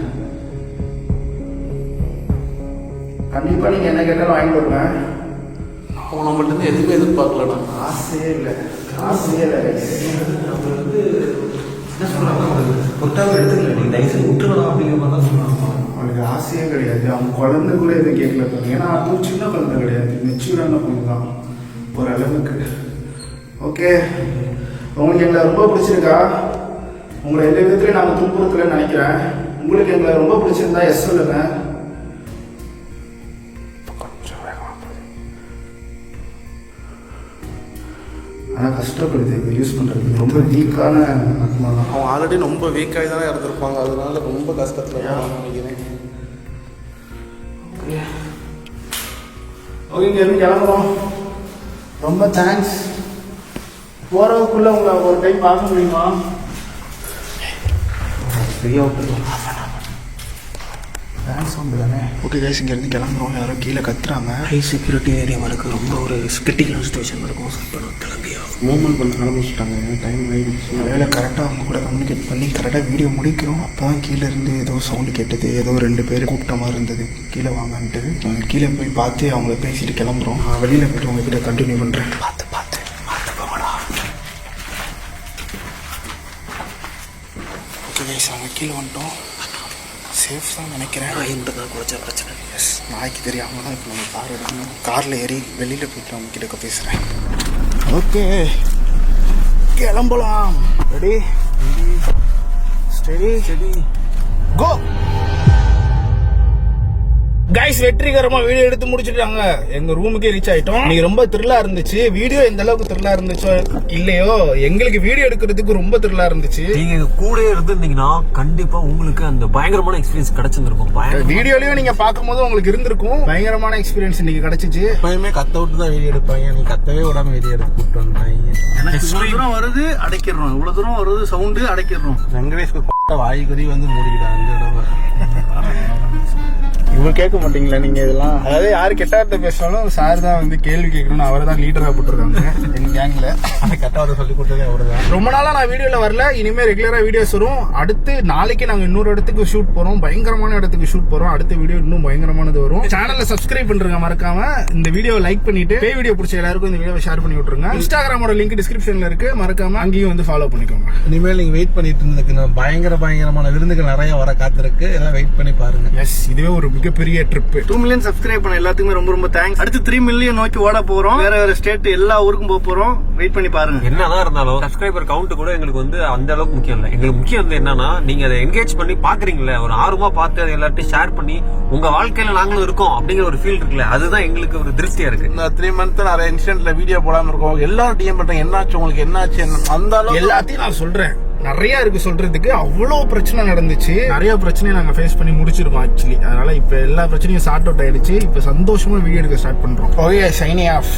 கண்டிப்பாக நீங்கள் என்ன கேட்டாலும் வாங்கி வருவேன். அவங்க நம்மள்ட்ட எதுவுமே எதிர்பார்க்கலண்ணா. ஆசையே இல்லை. அவங்க வந்து என்ன சொல்கிறாங்க, பொட்டாவை எடுத்துக்கல, நீங்கள் தயவுசெய்து விட்டுருக்கலாம் அப்படிங்கிற மாதிரி தான் சொல்கிறாங்க. அவனுக்கு ஆசையே கிடையாது. அவங்க குழந்தை கூட எதுவும் கேட்கல பாருங்க. ஏன்னா அதுவும் சின்ன குழந்தை கிடையாது, மெச்சூரான பொண்ணு தான் ஓரளவுக்கு. ஓகே, உங்களுக்கு எங்களை ரொம்ப பிடிச்சிருக்கா? உங்களை எந்த விதத்துலையும் நாங்கள் துன்புறுத்தலைன்னு நினைக்கிறேன். உங்களுக்கு எங்களை ரொம்ப பிடிச்சிருந்தா எஸ் சொல்லுங்க. ஆனால் கஷ்டப்படுது இதை யூஸ் பண்ணுறதுக்கு. ரொம்ப வீக்கான ஆத்மா தான். அவங்க ஆல்ரெடி ரொம்ப வீக்காகி தானே இருந்திருப்பாங்க. அதனால ரொம்ப கஷ்டத்தில் நினைக்கிறேன். ஓகே, இங்கே இருந்து கிளம்புறோம். ரொம்ப தேங்க்ஸ். போகிறதுக்குள்ளே உங்களை ஒரு டைம் பார்க்க முடியுமா? ஃப்ரீயாக விட்டுருவோம். தேங்க்ஸ் வந்து தானே. ஓகே கைஸ், இங்கேருந்து கிளம்புறோம். யாரும் கீழே கத்துறாங்க. ஹை செக்யூரிட்டி ஏரியா இருக்குது. ரொம்ப ஒரு கிரிட்டிக்கல் சுச்சுவேஷன் இருக்கும். கிளம்பியா மூவ்மெண்ட் பண்ண ஆரம்பிச்சிட்டாங்க. டைம் ஆகிடுச்சு. வேலை கரெக்டாக அவங்க கூட கம்யூனிகேட் பண்ணி கரெக்டாக வீடியோ முடிக்கிறோம். அப்போ தான் கீழே இருந்து ஏதோ சவுண்டு கேட்டது. ஏதோ 2 பேர் கூப்பிட்ட மாதிரி இருந்தது. கீழே வாங்கன்ட்டு நாங்கள் கீழே போய் பார்த்து அவங்கள பேசிட்டு கிளம்புறோம். வெளியில் போய்ட்டு உங்ககிட்ட கண்டினியூ பண்ணுறேன். பார்த்து போங்கடா. ஓகே கைஸ், அவங்க கீழே வந்துட்டோம். சேஃப் தான் நினைக்கிறேன். எந்த குறைச்ச பிரச்சனை. எஸ், நாய்க்கு தெரியாமல் தான் இப்போ நம்ம கார் எடுக்கணும். காரில் ஏறி வெளியில் போய்ட்டு அவங்க கிட்ட பேசுகிறேன். ஓகே, கிளம்பலாம். Ready steady go. கைஸ் வெற்றிகரமா வீடியோ எடுத்து முடிச்சிட்டாங்க. எங்க ரூமுக்கே ரீச் ஆயிட்டோம். நீங்க ரொம்ப த்ரில்லா இருந்துச்சு. வீடியோ எந்த அளவுக்கு த்ரில்லா இருந்துச்சோ இல்லையோ, எங்களுக்கு வீடியோ எடுக்கிறதுக்கு ரொம்ப த்ரில்லா இருந்துச்சு. நீங்க எங்க கூட இருந்திருந்தீங்கன்னா கண்டிப்பா உங்களுக்கு அந்த பயங்கரமான எக்ஸ்பீரியன்ஸ் கிடைச்சிருக்கும். வீடியோலயும் நீங்க பாக்கும்போது உங்களுக்கு இருந்திருக்கும். பயங்கரமான எக்ஸ்பீரியன்ஸ் இன்னைக்கு கிடைச்சிச்சு. எப்பயுமே கத்த விட்டு தான் வீடியோ எடுப்பாங்க, நீ கத்தவே விடாம வீடியோ எடுத்து கூப்பிட்டு வந்தாங்க. இவ்வளவு தூரம் வருது அடைக்கிறோம், இவ்வளவு தூரம் வருது சவுண்டு அடைக்கிறோம். வெங்கடேஷ்க்கு வாய்கறி வந்து மூடிக்கிட்டாங்க அந்த தடவை. இவங்க கேட்க மாட்டீங்களா நீங்க இதெல்லாம்? அதாவது யாரு கெட்டார்ட்ட பேசினாலும் சார் தான் வந்து கேள்வி கேட்கணும்னு அவரை தான் லீடரா போட்டுருக்காங்க எங்க கேங்ல. கெட்டவரை சொல்லி கொடுத்ததே அவருதான். ரொம்ப நாளா நான் வீடியோல வரல. இனிமே ரெகுலரா வீடியோஸ் வரும். அடுத்து நாளைக்கு நாங்க இன்னொரு இடத்துக்கு ஷூட் போறோம். பயங்கரமான இடத்துக்கு ஷூட் போறோம். அடுத்த வீடியோ இன்னும் பயங்கரமானது வரும். சேனல்ல சப்ஸ்கிரைப் பண்றீங்க மறக்காம. இந்த வீடியோ லைக் பண்ணிட்டு பே வீடியோ பிடிச்ச எல்லாருக்கும் இந்த வீடியோ ஷேர் பண்ணி விட்டுருங்க. இன்ஸ்டாகிராமோட லிங்க் டிஸ்கிரிப்ஷன்ல இருக்கு, மறக்காம அங்கேயும் வந்து ஃபாலோ பண்ணிக்கோங்க. இனிமேல் நீங்க வெயிட் பண்ணிட்டு இருந்ததுக்கு பயங்கரமான விருந்துகள் நிறைய வர காத்திருக்கு. எல்லாம் வெயிட் பண்ணி பாருங்க. எஸ், இதுவே ஒரு மிகப்பெரிய ட்ரிப். 2 மில்லியன் சப்ஸ்கிரைப் பண்ண எல்லாத்துக்குமே ரொம்ப ரொம்ப தேங்க்ஸ். அடுத்து 3 மில்லியன் நோக்கி ஓட போறோம். வேற வேற ஸ்டேட் எல்லா ஊருக்கும் போக போறோம். வெயிட் பண்ணி பாருங்க. என்னதான் இருந்தாலும் சப்ஸ்கிரைபர் கவுண்ட் கூட எங்களுக்கு வந்து அந்த அளவுக்கு முக்கியம் இல்லை. எங்களுக்கு முக்கியம் வந்து என்னன்னா, நீங்க அதை என்கேஜ் பண்ணி பாக்குறீங்களே, ஒரு ஆர்வமா பார்த்து அதை எல்லார்ட்டையும் ஷேர் பண்ணி உங்க வாழ்க்கையில நாங்களும் இருக்கோம் அப்படிங்கிற ஒரு ஃபீல் இருக்குல்ல, அதுதான் எங்களுக்கு ஒரு திருப்தியா இருக்கு. இந்த 3 மந்த் நிறைய இன்சிடென்ட்ல வீடியோ போடாம இருக்கோம். எல்லாரும் டிஎம் பண்றாங்க, என்னாச்சு உங்களுக்கு, என்னாச்சு, அந்த அளவுக்கு எல்லாத்தையும் நான் சொல்றேன். நிறைய இருக்கு சொல்றதுக்கு. அவ்வளவு பிரச்சனை நடந்துச்சு. நிறைய பிரச்சனையை நாங்க ஃபேஸ் பண்ணி முடிச்சிருக்கோம் ஆக்சுவலி. அதனால இப்ப எல்லா பிரச்சனையும் சார்ட் அவுட் ஆயிடுச்சு. இப்ப சந்தோஷமா வீடியோ எடுக்க ஸ்டார்ட் பண்றோம். Okay, signing off.